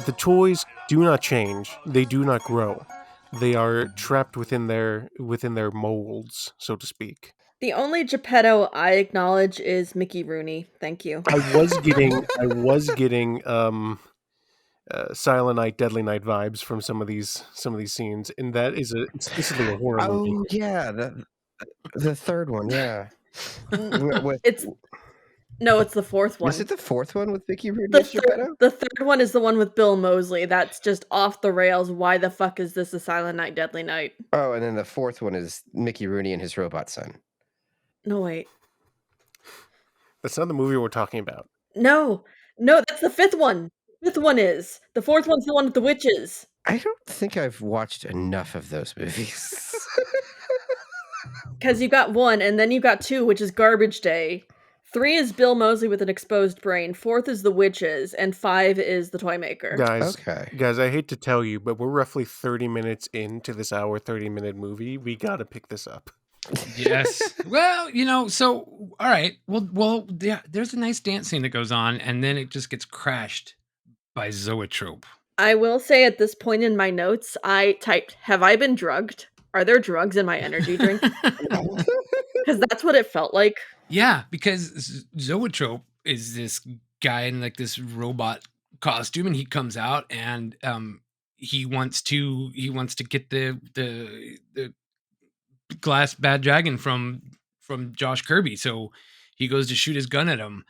the toys do not change. They do not grow. They are trapped within their molds, so to speak. The only Geppetto I acknowledge is Mickey Rooney. Thank you. I was getting Silent Night, Deadly Night vibes from some of these scenes, and that is it's basically a horror movie. Oh yeah, the third one, yeah. It's the fourth one. Is it the fourth one with Mickey Rooney as Geppetto? The third one is the one with Bill Moseley. That's just off the rails. Why the fuck is this a Silent Night, Deadly Night? Oh, and then the fourth one is Mickey Rooney and his robot son. No, wait. That's not the movie we're talking about. No, that's the fifth one. Fifth one is. The fourth one's the one with the witches. I don't think I've watched enough of those movies. Because you got one, and then you got two, which is Garbage Day. 3 is Bill Moseley with an exposed brain. 4th is the witches, and 5 is the toy maker. Guys, I hate to tell you, but we're roughly 30 minutes into this hour, 30-minute movie. We got to pick this up. Yes. Well, so all right. Well, yeah. There's a nice dance scene that goes on, and then it just gets crashed by Zoetrope. I will say at this point in my notes, I typed, "Have I been drugged? Are there drugs in my energy drink?" Because that's what it felt like. Yeah, because Zoetrope is this guy in like this robot costume, and he comes out and he wants to get the glass bad dragon from Josh Kirby. So he goes to shoot his gun at him,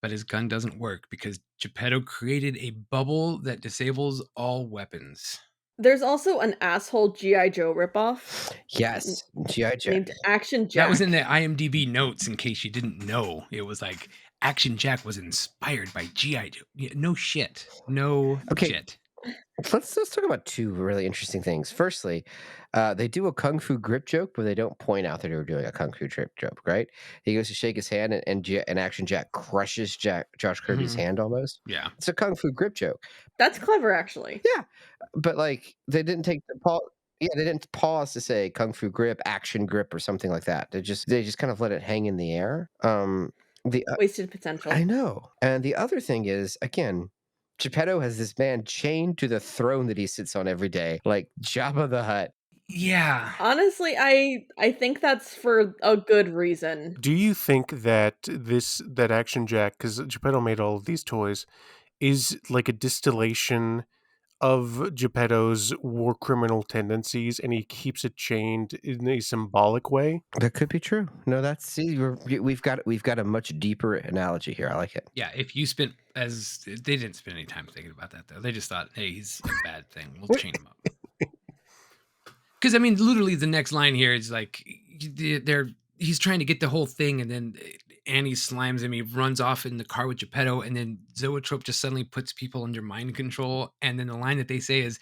but his gun doesn't work because Geppetto created a bubble that disables all weapons. There's also an asshole G.I. Joe ripoff Yes, G.I. Joe. named Action Jack. That was in the IMDb notes in case you didn't know. It was like Action Jack was inspired by G.I. Joe. Yeah, no shit. No shit. Let's talk about two really interesting things. Firstly, they do a kung fu grip joke, but they don't point out that they were doing a kung fu grip joke, right? He goes to shake his hand, and Action Jack crushes Josh Kirby's hand almost. Yeah. It's a kung fu grip joke. That's clever, actually. Yeah, but like they didn't take the pause. Yeah, they didn't pause to say kung fu grip, action grip, or something like that. They just kind of let it hang in the air. Wasted potential. I know. And the other thing is, again, Geppetto has this man chained to the throne that he sits on every day, like Jabba the Hutt. Yeah. Honestly, I think that's for a good reason. Do you think that that Action Jack, because Geppetto made all of these toys, is like a distillation of Geppetto's war criminal tendencies, and he keeps it chained in a symbolic way? That could be true. No, we've got a much deeper analogy here. I like it. Yeah, if you spent they didn't spend any time thinking about that though. They just thought, hey, he's a bad thing. We'll chain him up. Because I mean, literally, the next line here is like he's trying to get the whole thing, and then Annie slimes him. He runs off in the car with Geppetto, and then Zoetrope just suddenly puts people under mind control. And then the line that they say is,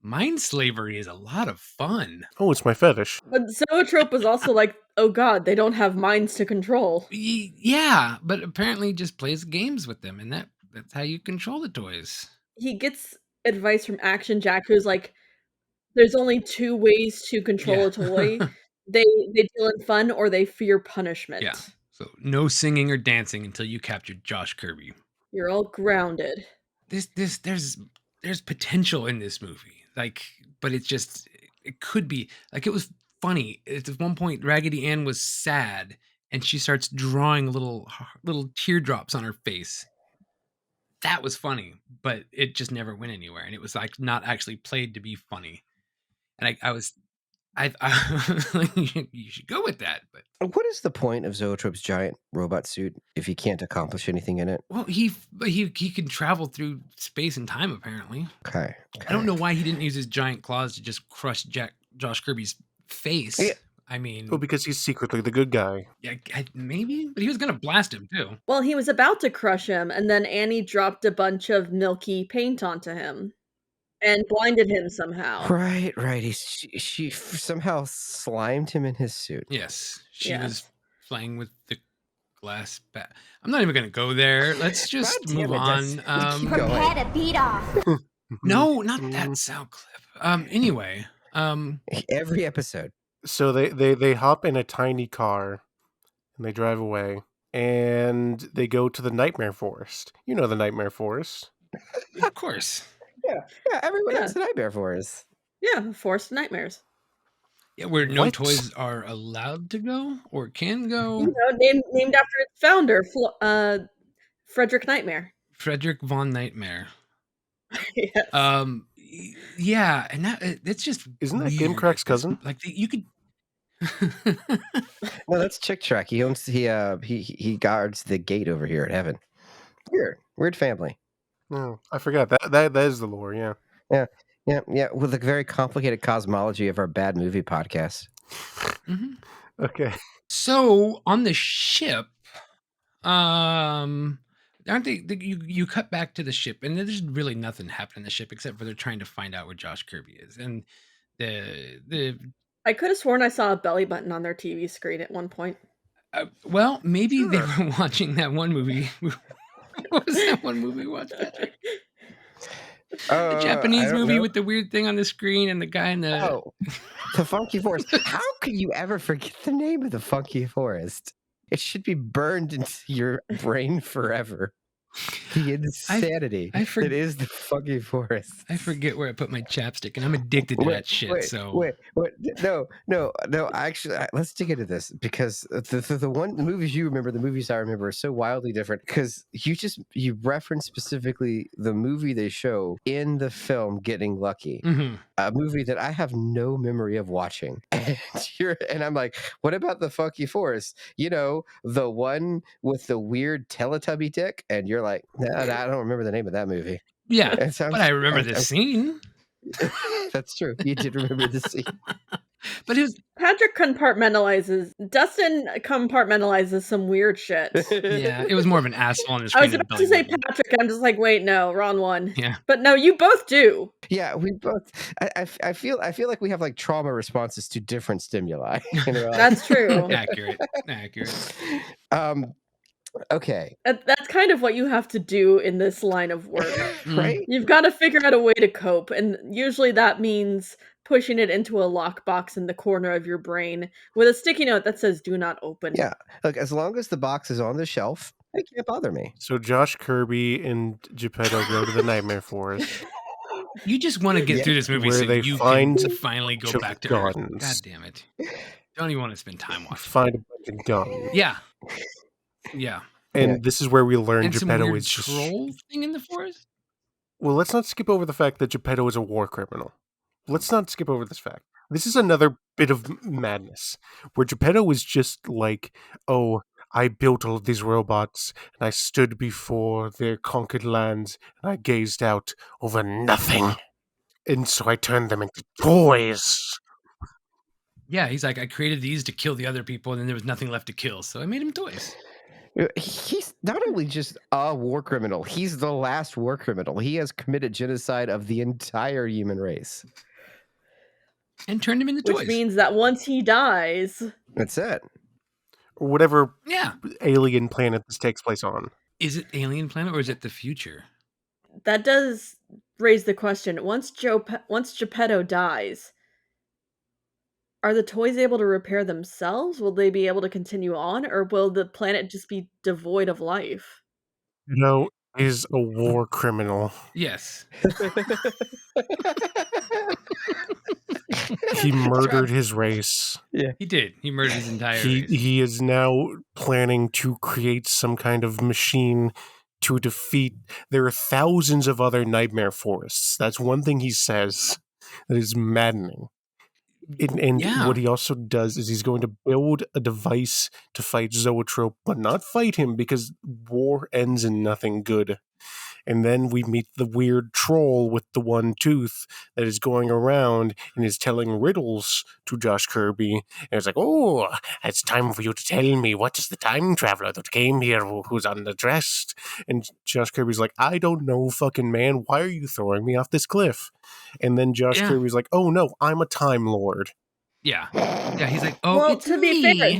"Mind slavery is a lot of fun." Oh, it's my fetish. But Zoetrope was also like, "Oh God, they don't have minds to control." Yeah, but apparently just plays games with them, and that's how you control the toys. He gets advice from Action Jack, who's like, "There's only two ways to control a toy. They deal in fun or they fear punishment." Yeah. So no singing or dancing until you capture Josh Kirby. You're all grounded. There's potential in this movie, like, but it could be like it was funny. At one point, Raggedy Ann was sad, and she starts drawing little teardrops on her face. That was funny, but it just never went anywhere, and it was like not actually played to be funny. And I was you should go with that. But what is the point of Zoetrope's giant robot suit if he can't accomplish anything in it? Well, he can travel through space and time apparently. Okay. I don't know why he didn't use his giant claws to just crush Josh Kirby's face. Yeah. I mean, well, because he's secretly the good guy. Yeah, maybe, but he was gonna blast him too. Well, he was about to crush him, and then Annie dropped a bunch of milky paint onto him. And blinded him somehow. Right. She somehow slimed him in his suit. Yes, she was playing with the glass bat. I'm not even going to go there. Let's just move on. Prepare to beat off. No, not that sound clip. Anyway, every episode. So they hop in a tiny car, and they drive away, and they go to the Nightmare Forest. You know the Nightmare Forest, of course. Yeah, everyone has a Nightmare Forest. Yeah, Forest Nightmares. Yeah, where no toys are allowed to go or can go. You know, named after its founder, Frederick Nightmare. Frederick von Nightmare. Yes. Yeah, and it's just isn't that Gimcrack's cousin? Like you could. No, that's Chick Track. He guards the gate over here at Heaven. Weird family. No, I forgot that is the lore. Yeah. With a very complicated cosmology of our bad movie podcast. Mm-hmm. Okay. So on the ship, aren't they? You cut back to the ship, and there's really nothing happening in the ship except for they're trying to find out where Josh Kirby is, and the. I could have sworn I saw a belly button on their TV screen at one point. Well, maybe they were watching that one movie. What was that one movie we watched, Patrick? The Japanese movie with the weird thing on the screen and the guy in the... The Funky Forest. How can you ever forget the name of the Funky Forest? It should be burned into your brain forever. The insanity that is the fucking forest. I forget where I put my chapstick, and I'm addicted to that shit. Wait. No. Actually, let's dig into this because the movies you remember, the movies I remember are so wildly different. Because you reference specifically the movie they show in the film Getting Lucky, a movie that I have no memory of watching. And I'm like, what about the funky forest? You know, the one with the weird Teletubby dick, and you're like, nah, I don't remember the name of that movie. Yeah, but I remember the scene. That's true. You did remember the scene. But it was Patrick Dustin compartmentalizes some weird shit. Yeah, it was more of an asshole on the I screen. was about to say Patrick, and I'm just like, wait, no, wrong one. Yeah. But no, you both do. Yeah, we both. I feel like we have like trauma responses to different stimuli. That's true. Accurate. Okay. That's kind of what you have to do in this line of work. Right? You've got to figure out a way to cope, and usually that means pushing it into a lockbox in the corner of your brain with a sticky note that says "Do not open." Yeah, look, as long as the box is on the shelf, it can't bother me. So Josh Kirby and Geppetto go to the Nightmare Forest. You just want to get through this movie so you can finally go back to Earth. God damn it! Don't even want to spend time watching. Find a bunch of guns. Yeah. And this is where we learn and Geppetto some weird is just troll thing in the forest. Well, let's not skip over the fact that Geppetto is a war criminal. Let's not skip over this fact. This is another bit of madness where Geppetto is just like, oh, I built all of these robots and I stood before their conquered lands and I gazed out over nothing. And so I turned them into toys. Yeah, he's like, I created these to kill the other people and then there was nothing left to kill. So I made him toys. He's not only just a war criminal, he's the last war criminal. He has committed genocide of the entire human race. And turned him into toys. Which means that once he dies... That's it. Or whatever alien planet this takes place on. Is it alien planet or is it the future? That does raise the question. Once Geppetto dies, are the toys able to repair themselves? Will they be able to continue on? Or will the planet just be devoid of life? No, is a war criminal. Yes. He murdered his race. Yeah, he did. He murdered his entire race. He is now planning to create some kind of machine to defeat. There are thousands of other nightmare forests. That's one thing he says that is maddening. And what he also does is he's going to build a device to fight Zoetrope, but not fight him because war ends in nothing good. And then we meet the weird troll with the one tooth that is going around and is telling riddles to Josh Kirby. And it's like, oh, it's time for you to tell me what is the time traveler that came here who's undressed. And Josh Kirby's like, I don't know, fucking man. Why are you throwing me off this cliff? And then Josh Kirby's like, oh no, I'm a time lord. Yeah. Yeah, he's like, oh, well, it's to me. be fair,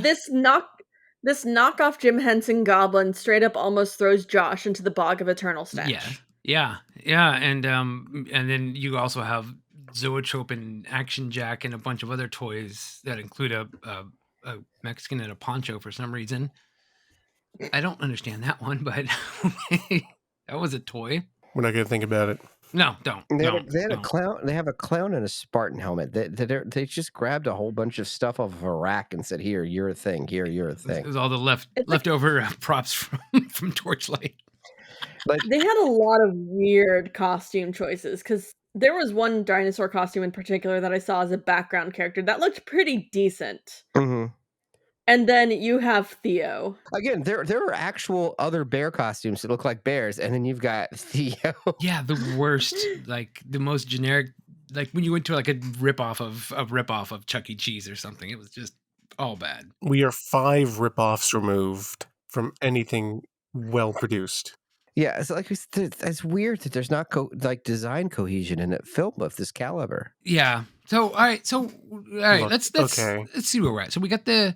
this knockoff Jim Henson goblin straight up almost throws Josh into the bog of eternal stench. Yeah. And then you also have Zoetrope and Action Jack and a bunch of other toys that include a Mexican in a poncho for some reason. I don't understand that one, but that was a toy. We're not gonna think about it. No, don't. They had a clown. They have a clown in a Spartan helmet. They just grabbed a whole bunch of stuff off of a rack and said, "Here, you're a thing. Here, you're a thing." It was all the leftover props from Torchlight. Like, they had a lot of weird costume choices because there was one dinosaur costume in particular that I saw as a background character that looked pretty decent. Mm-hmm. And then you have Theo. Again, there are actual other bear costumes that look like bears, and then you've got Theo. Yeah, the worst, like the most generic, like when you went to like a ripoff of Chuck E. Cheese or something. It was just all bad. We are 5 ripoffs removed from anything well produced. Yeah, it's like it's weird that there's not design cohesion in a film of this caliber. Yeah. So all right. Let's see where we're at. So we got the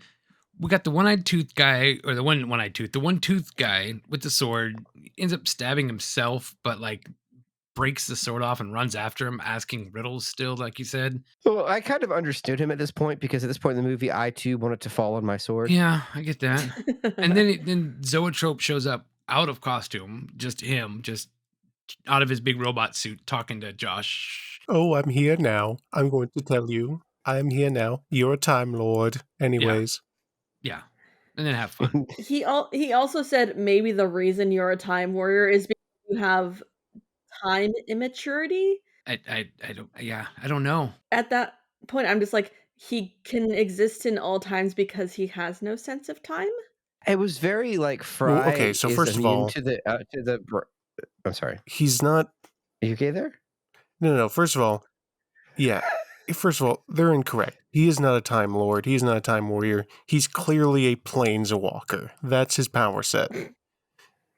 one-eyed tooth guy, or the one tooth guy with the sword ends up stabbing himself, but like breaks the sword off and runs after him, asking riddles still, like you said. Well, I kind of understood him at this point because at this point in the movie, I too wanted to fall on my sword. Yeah, I get that. And then Zoetrope shows up out of costume, just him, just out of his big robot suit, talking to Josh. Oh, I'm here now. I'm going to tell you. I am here now. You're a Time Lord. Anyways. Yeah, and then have fun. He also said maybe the reason you're a time warrior is because you have time immaturity. I don't. Yeah, I don't know. At that point, I'm just like, he can exist in all times because he has no sense of time. It was very like Fry Well, okay, so is first of immune all- to the. I'm sorry. He's not. Are you okay there? No. First of all, yeah. First of all, they're incorrect. He is not a Time Lord. He is not a Time Warrior. He's clearly a Planeswalker. That's his power set.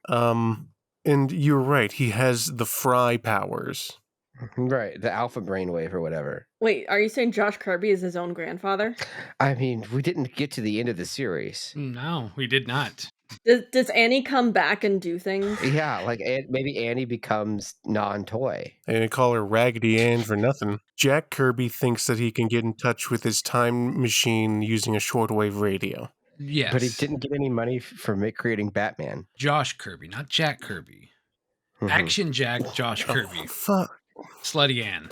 And you're right. He has the Fry powers. Right, the alpha brainwave or whatever. Wait, are you saying Josh Kirby is his own grandfather? I mean, we didn't get to the end of the series. No, we did not. Does Annie come back and do things? Yeah, like maybe Annie becomes non-toy. And they call her Raggedy Ann for nothing. Jack Kirby thinks that he can get in touch with his time machine using a shortwave radio. Yes, But he didn't get any money for creating Batman. Josh Kirby, not Jack Kirby. Mhm. Action Jack, Josh Kirby, Oh, fuck. Slutty Ann.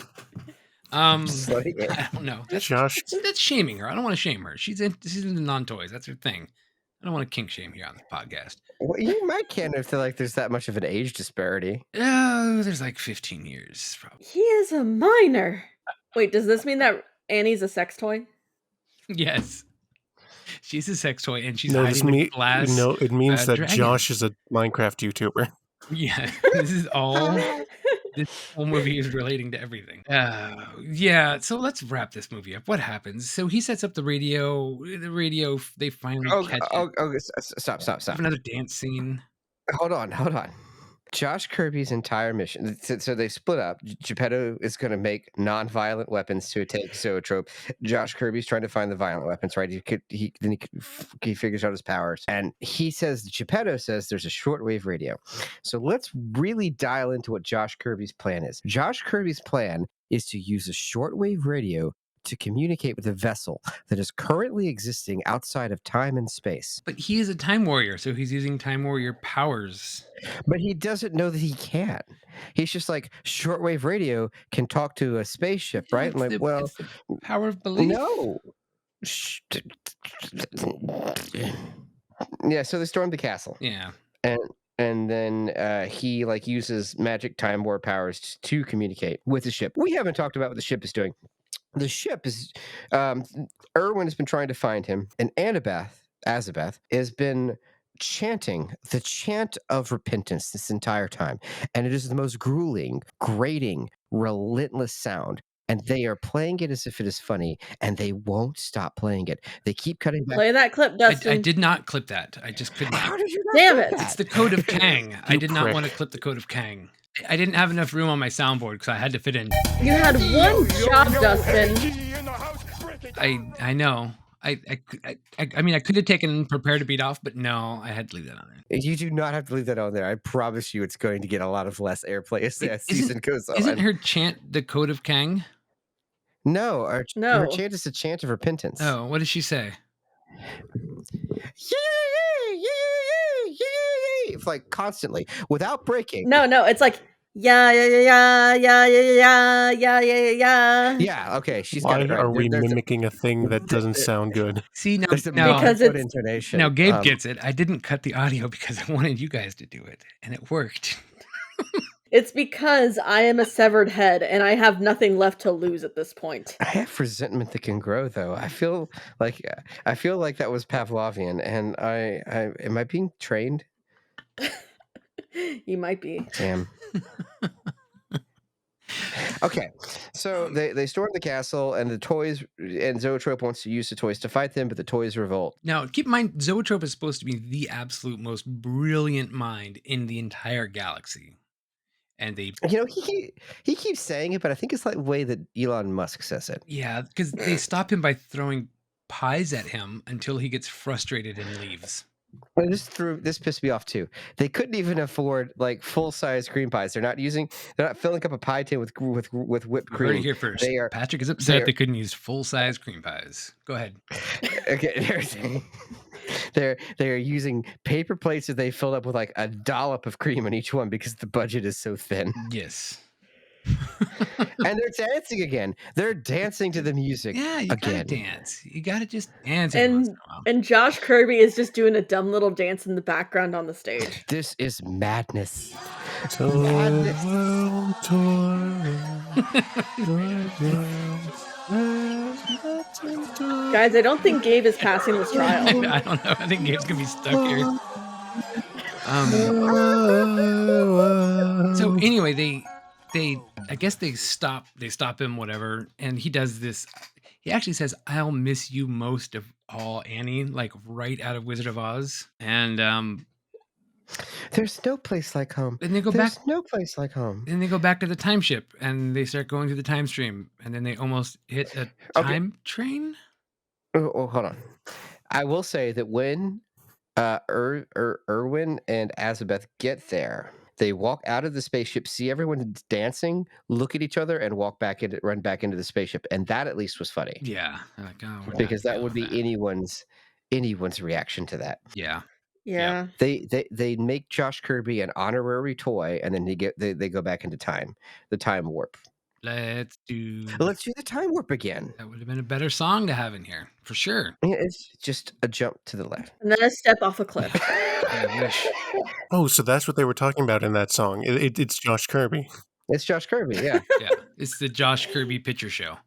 Slutty Ann. I don't know. Josh. That's shaming her. I don't want to shame her. She's into non-toys. That's her thing. I don't want to kink shame here on the podcast. Well, you might kind of feel like there's that much of an age disparity. Oh, there's like 15 years, probably. He is a minor. Wait, does this mean that Annie's a sex toy? Yes. She's a sex toy, and she's No, hiding the glass. no, it means that dragon. Josh is a Minecraft YouTuber. Yeah, this is all. This whole movie is relating to everything. Yeah, so let's wrap this movie up. What happens? So he sets up the radio. The radio, they finally catch it. Stop. Have another dance scene. Hold on. Josh Kirby's entire mission. So they split up. Geppetto is going to make non-violent weapons to attack Zoetrope. Josh Kirby's trying to find the violent weapons, right? He figures out his powers, and Geppetto says there's a shortwave radio. So let's really dial into what Josh Kirby's plan is. Josh Kirby's plan is to use a shortwave radio to communicate with a vessel that is currently existing outside of time and space. But he is a time warrior, so he's using time warrior powers. But he doesn't know that he can. He's just like, shortwave radio can talk to a spaceship, right? It's I'm like, it's the power of belief. no. Yeah, so they stormed the castle. Yeah. And then he uses magic time warp powers to communicate with the ship. We haven't talked about what the ship is doing. The ship is Erwin has been trying to find him, and Azabeth has been chanting the chant of repentance this entire time, and it is the most grueling, grating, relentless sound. And they are playing it as if it is funny, and they won't stop playing it. They keep cutting back. Play that clip, Dustin. I did not clip that. I just couldn't. How did you not Damn clip it. that? It's the Code of Kang. I did not prick. want to clip the Code of Kang. I didn't have enough room on my soundboard because I had to fit in. You had one job, Dustin. I know. I mean, I could have taken Prepare to Beat Off, but no, I had to leave that on there. You do not have to leave that on there. I promise you it's going to get a lot of less airplay as the season goes on. Isn't her chant the Code of Kang? No, her No. chant is a chant of repentance. Oh, what does she say? It's like constantly without breaking. No, it's like yeah. Yeah, okay, she's got Why it right. are we There's a- mimiking a thing that doesn't sound good? See, now, there's a Because foot it's- intonation. now Gabe gets it. I didn't cut the audio because I wanted you guys to do it, and it worked. It's because I am a severed head and I have nothing left to lose at this point. I have resentment that can grow, though. I feel like that was Pavlovian, and I am I being trained? You might be. Damn. Okay, so they storm the castle, and the toys, and Zoetrope wants to use the toys to fight them, but the toys revolt. Now, keep in mind, Zoetrope is supposed to be the absolute most brilliant mind in the entire galaxy. And they, He keeps saying it, but I think it's like the way that Elon Musk says it. yeah, because they stop him by throwing pies at him until he gets frustrated and leaves. Well, this pissed me off too. They couldn't even afford like full-size cream pies. They're not filling up a pie tin with whipped You heard it cream. here first. They are- Patrick is they upset are- they couldn't use full-size cream pies. Go ahead. Okay, They're using paper plates that they filled up with like a dollop of cream on each one because the budget is so thin. Yes. And they're dancing again. They're dancing to the music. Yeah, you gotta again. dance. You gotta just dance. every once in a while. And Josh Kirby is just doing a dumb little dance in the background on the stage. This is madness. Guys, I don't think Gabe is passing this trial. I don't know. I think Gabe's gonna be stuck here. So anyway, they I guess they stop him, whatever, and he does this. He actually says, "I'll miss you most of all, Annie," like right out of Wizard of Oz. And there's no place like home. Then they go There's back. no place like home. Then they go back to the time ship, and they start going through the time stream, and then they almost hit a time train. Oh, hold on. I will say that when Erwin and Azabeth get there, they walk out of the spaceship, see everyone dancing, look at each other, and run back into the spaceship, and that at least was funny. Yeah, like, because that would be anyone's reaction to that. Yeah. Yeah. They make Josh Kirby an honorary toy, and then they go back into time, the time warp. Let's do the time warp again. That would have been a better song to have in here, for sure. Yeah, it's just a jump to the left. And then a step off a cliff. I wish. Oh, so that's what they were talking about in that song. It's Josh Kirby. It's Josh Kirby, yeah. Yeah, it's the Josh Kirby picture show.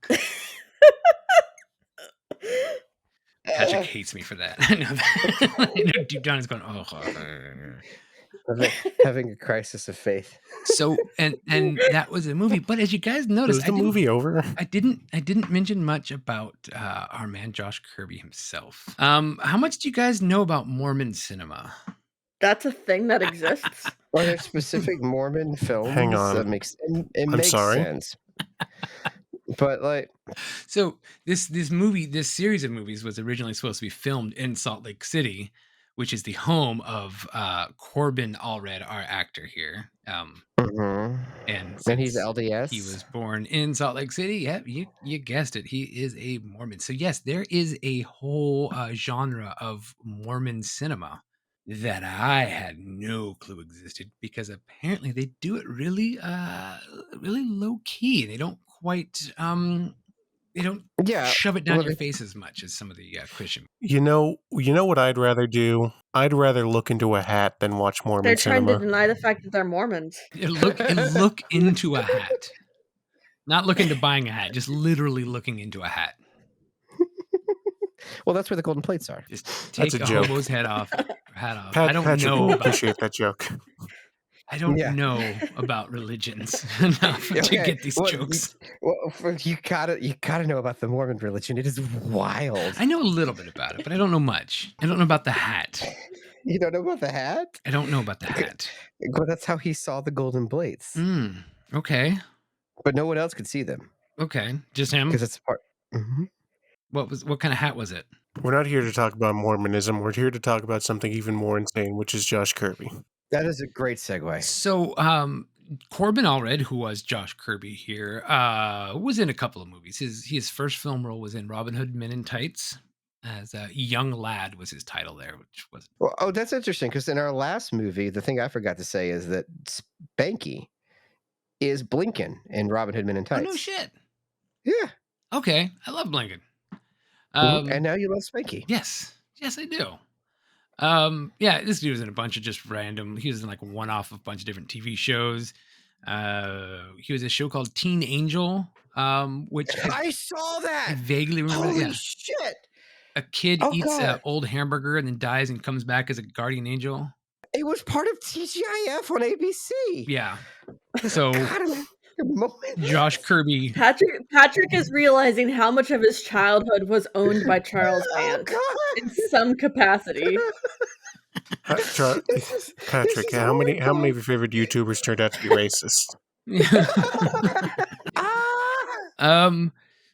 Patrick hates me for that. I know that. Deep down, he's going, "Oh." Having a crisis of faith. So and that was a movie. But as you guys noticed, was the movie over? I didn't mention much about our man Josh Kirby himself. How much do you guys know about Mormon cinema? That's a thing that exists. Are there specific Mormon films? Hang on. That makes I'm sorry. sense. But like, so this series of movies was originally supposed to be filmed in Salt Lake City, which is the home of Corbin Allred, our actor here. And he's LDS. He was born in Salt Lake City. Yep, you guessed it. He is a Mormon. So yes, there is a whole genre of Mormon cinema that I had no clue existed, because apparently they do it really low key. They don't quite shove it down your face as much as some of the Christian. You know what I'd rather do? I'd rather look into a hat than watch Mormon They're trying cinema. to deny the fact that they're Mormons. Look into a hat. Not look into buying a hat, just literally looking into a hat. Well, that's where the golden plates are. Just take a hobo's hat off. I don't know. Appreciate that joke. I don't know about religions enough to get these jokes. You gotta know about the Mormon religion. It is wild. I know a little bit about it, but I don't know much. I don't know about the hat. You don't know about the hat? I don't know about the hat. Well, that's how he saw the golden plates. Okay. But no one else could see them. Okay, just him. Because it's a part. Mm-hmm. What kind of hat was it? We're not here to talk about Mormonism. We're here to talk about something even more insane, which is Josh Kirby. That is a great segue. So, Corbin Allred, who was Josh Kirby here, was in a couple of movies. His first film role was in Robin Hood Men in Tights. As a young lad was his title there, which was... Well, that's interesting, because in our last movie, the thing I forgot to say is that Spanky is Blinken in Robin Hood Men in Tights. Oh, no shit. Yeah. Okay, I love Blinken. And now you love Spanky. Yes, I do. Yeah, this dude was in a bunch of just random. He was in like one-off of a bunch of different TV shows. He was in a show called Teen Angel, which I saw that. I vaguely remember. Holy shit! A kid eats an old hamburger and then dies and comes back as a guardian angel. It was part of TGIF on ABC. Yeah. So Josh Kirby. Patrick is realizing how much of his childhood was owned by Charles Band in some capacity. Patrick, how many of your favorite YouTubers turned out to be racist?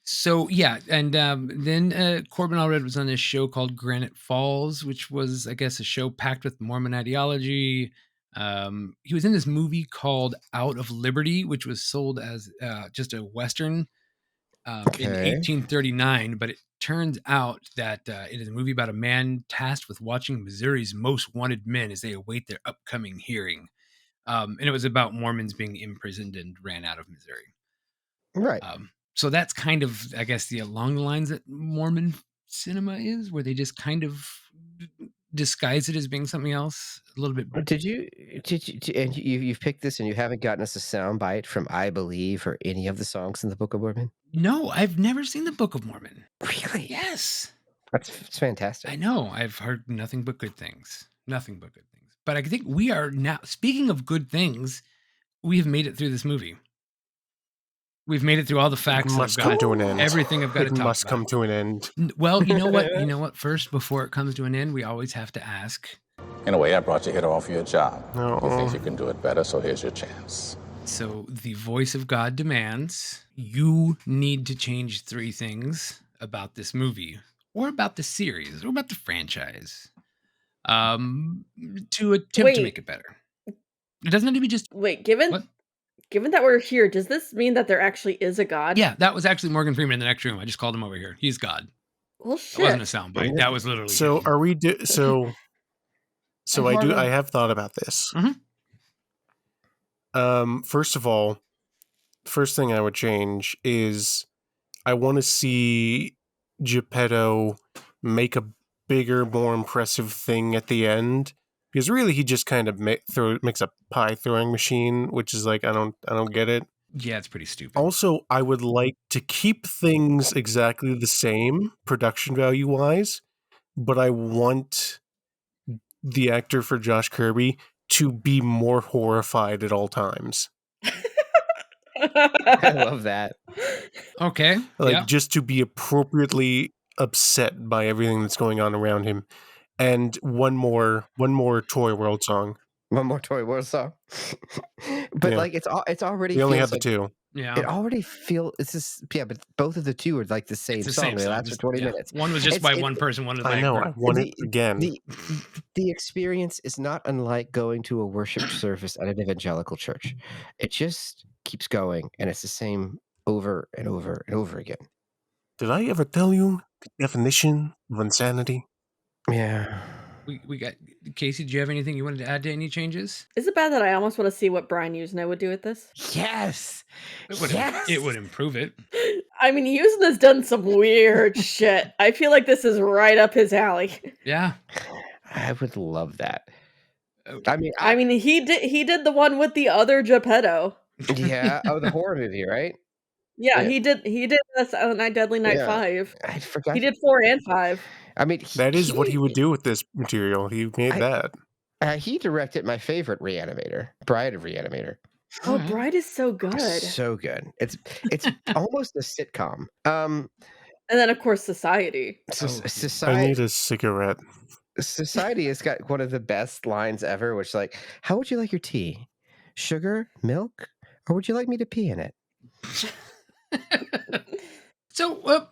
So yeah, and then Corbin Allred was on this show called Granite Falls, which was, I guess, a show packed with Mormon ideology. He was in this movie called Out of Liberty, which was sold as just a Western in 1839, but it turns out that it is a movie about a man tasked with watching Missouri's most wanted men as they await their upcoming hearing. And it was about Mormons being imprisoned and ran out of Missouri. Right. So that's kind of, I guess, along the lines that Mormon cinema is, where they just kind of disguise it as being something else a little bit. Did you and you've picked this and you haven't gotten us a sound bite from I Believe or any of the songs in the Book of Mormon? No, I've never seen the Book of Mormon. Really? Yes. It's fantastic. I know. I've heard nothing but good things. Nothing but good things. But I think we are now, speaking of good things, we have made it through this movie. We've made it through all the facts. It must come to an end. Everything I've got to talk about. It must come to an end. Well, you know what? You know what? First, before it comes to an end, we always have to ask. In a way, I brought you here to offer you a job. No. You think you can do it better, so here's your chance. So the voice of God demands you need to change 3 things about this movie, or about the series, or about the franchise, to attempt to make it better. It doesn't have to be just. Wait, given that we're here, does this mean that there actually is a God? Yeah, that was actually Morgan Freeman in the next room. I just called him over here. He's God. Well, shit. It wasn't a soundbite. That was literally. So him. are we? So I have thought about this. Mm-hmm. First of all, first thing I would change is I want to see Geppetto make a bigger, more impressive thing at the end. Because really, he just kind of makes a pie throwing machine, which is like I don't get it. Yeah, it's pretty stupid. Also, I would like to keep things exactly the same, production value wise, but I want the actor for Josh Kirby to be more horrified at all times. I love that. Okay, just to be appropriately upset by everything that's going on around him. And one more Toy World song. One more Toy World song. But yeah. it's already. We only have the 2. Yeah. It already but both of the 2 are like the same song. They last for 20 minutes. One was just by one person. One was I know. I want it again. The experience is not unlike going to a worship service at an evangelical church. It just keeps going, and it's the same over and over and over again. Did I ever tell you the definition of insanity? Yeah. We got Casey. Do you have anything you wanted to add to any changes? Is it bad that I almost want to see what Brian Usna would do with this? Yes. It would improve it. I mean, Usna's done some weird shit. I feel like this is right up his alley. Yeah. I would love that. I mean, he did the one with the other Geppetto. Yeah. Oh, the horror movie, right? Yeah, he did this on Night Deadly Night 5. I forgot. He did 4 and 5. I mean, that is what he would do with this material. He made that. He directed my favorite Reanimator, Bride of Reanimator. Oh, Bride is so good. So good. It's almost a sitcom. And then of course Society. Society. I need a cigarette. Society has got one of the best lines ever, which like, how would you like your tea? Sugar, milk, or would you like me to pee in it? So,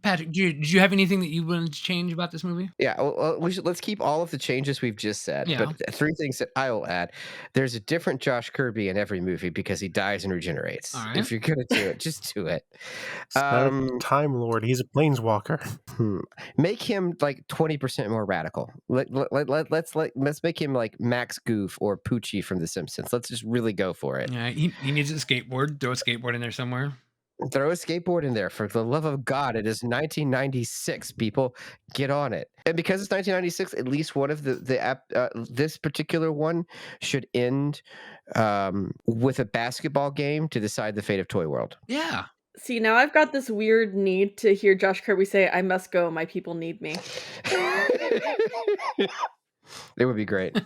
Patrick, did you have anything that you wanted to change about this movie? Yeah, well, let's keep all of the changes we've just said. Yeah. But 3 things that I will add. There's a different Josh Kirby in every movie because he dies and regenerates. All right. If you're going to do it, just do it. Time Lord. He's a planeswalker. Make him like 20% more radical. Let's make him like Max Goof or Poochie from The Simpsons. Let's just really go for it. Yeah, he needs a skateboard. Throw a skateboard in there somewhere. Throw a skateboard in there. For the love of God, it is 1996, people. Get on it. And because it's 1996, at least one of this particular one should end with a basketball game to decide the fate of Toy World. Yeah. See, now I've got this weird need to hear Josh Kirby say, "I must go, my people need me." It would be great.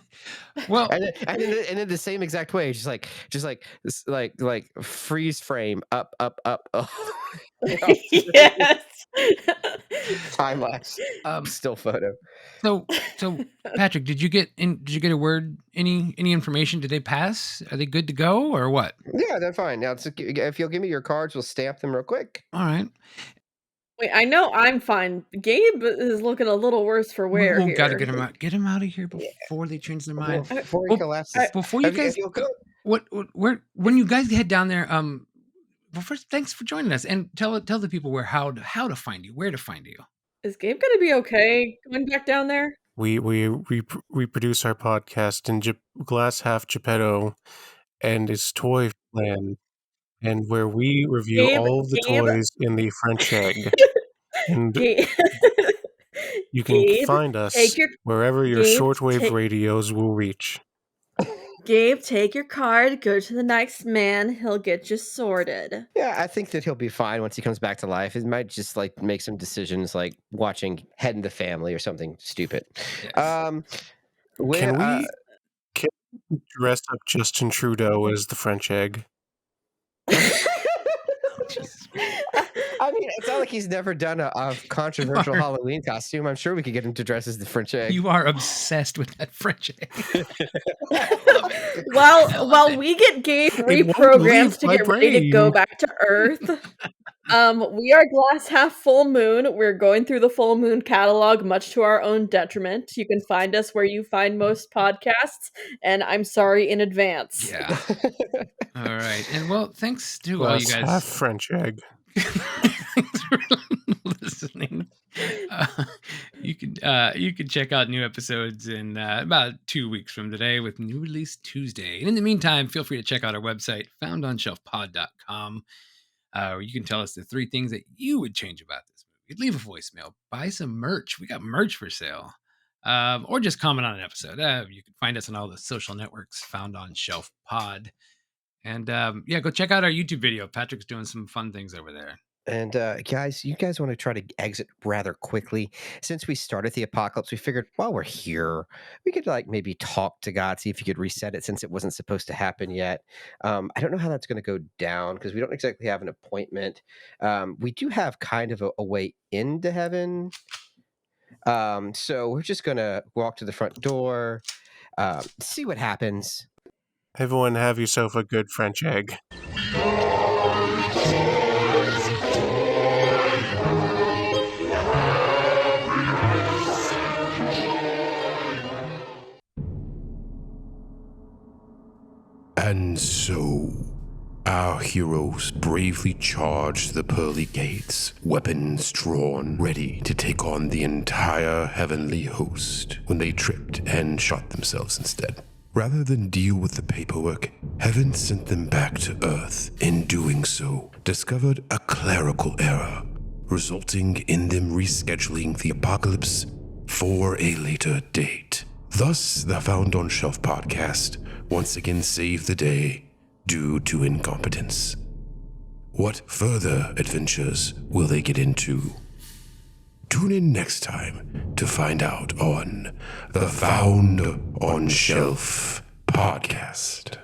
Well, and in the same exact way, just like freeze frame up. Yes. Time lapse. Still photo. So Patrick, did you get a word? Any information? Did they pass? Are they good to go or what? Yeah, they're fine. Now, if you'll give me your cards, we'll stamp them real quick. All right. Wait, I know I'm fine. Gabe is looking a little worse for wear here. Gotta get him out. Get him out of here before they change their mind. Before he collapses. Before you guys, when you guys head down there, first, thanks for joining us, and tell the people how to find you, where to find you. Is Gabe gonna be okay going back down there? We reproduce our podcast in Glass Half Geppetto and its Toy Land, and where we review Gabe, all of the toys in the French egg. And Gabe, you can Gabe, find us take your wherever your Gabe, shortwave take- radios will reach. Gabe, take your card, go to the next man, he'll get you sorted. Yeah, I think that he'll be fine once he comes back to life. It might just like make some decisions like watching Head in the Family or something stupid. Yes. Can we dress up Justin Trudeau as the French egg? I mean, it's not like he's never done a controversial Halloween costume. I'm sure we could get him to dress as the French egg. You are obsessed with that French egg. While we get Gabe reprogrammed to get ready to go back to Earth, we are Glass Half Full Moon. We're going through the Full Moon catalog, much to our own detriment. You can find us where you find most podcasts, and I'm sorry in advance. Yeah. All right, and well, thanks to all you Glass guys. Half French egg. Thanks for listening. You can check out new episodes in about 2 weeks from today with New Release Tuesday. And in the meantime, feel free to check out our website, foundonshelfpod.com, where you can tell us the 3 things that you would change about this movie. Leave a voicemail, buy some merch. We got merch for sale. Or just comment on an episode. You can find us on all the social networks, Found on Shelf Pod. And go check out our YouTube video. Patrick's doing some fun things over there. And guys, you guys want to try to exit rather quickly. Since we started the apocalypse, we figured while we're here, we could like maybe talk to God, see if he could reset it since it wasn't supposed to happen yet. I don't know how that's going to go down because we don't exactly have an appointment. We do have kind of a way into heaven. So we're just going to walk to the front door, see what happens. Everyone have yourself a good French egg. And so, our heroes bravely charged the pearly gates, weapons drawn, ready to take on the entire heavenly host, when they tripped and shot themselves instead. Rather than deal with the paperwork, heaven sent them back to Earth. In doing so, discovered a clerical error, resulting in them rescheduling the apocalypse for a later date. Thus, the Found on Shelf podcast once again saved the day due to incompetence. What further adventures will they get into? Tune in next time to find out on the Found on Shelf podcast.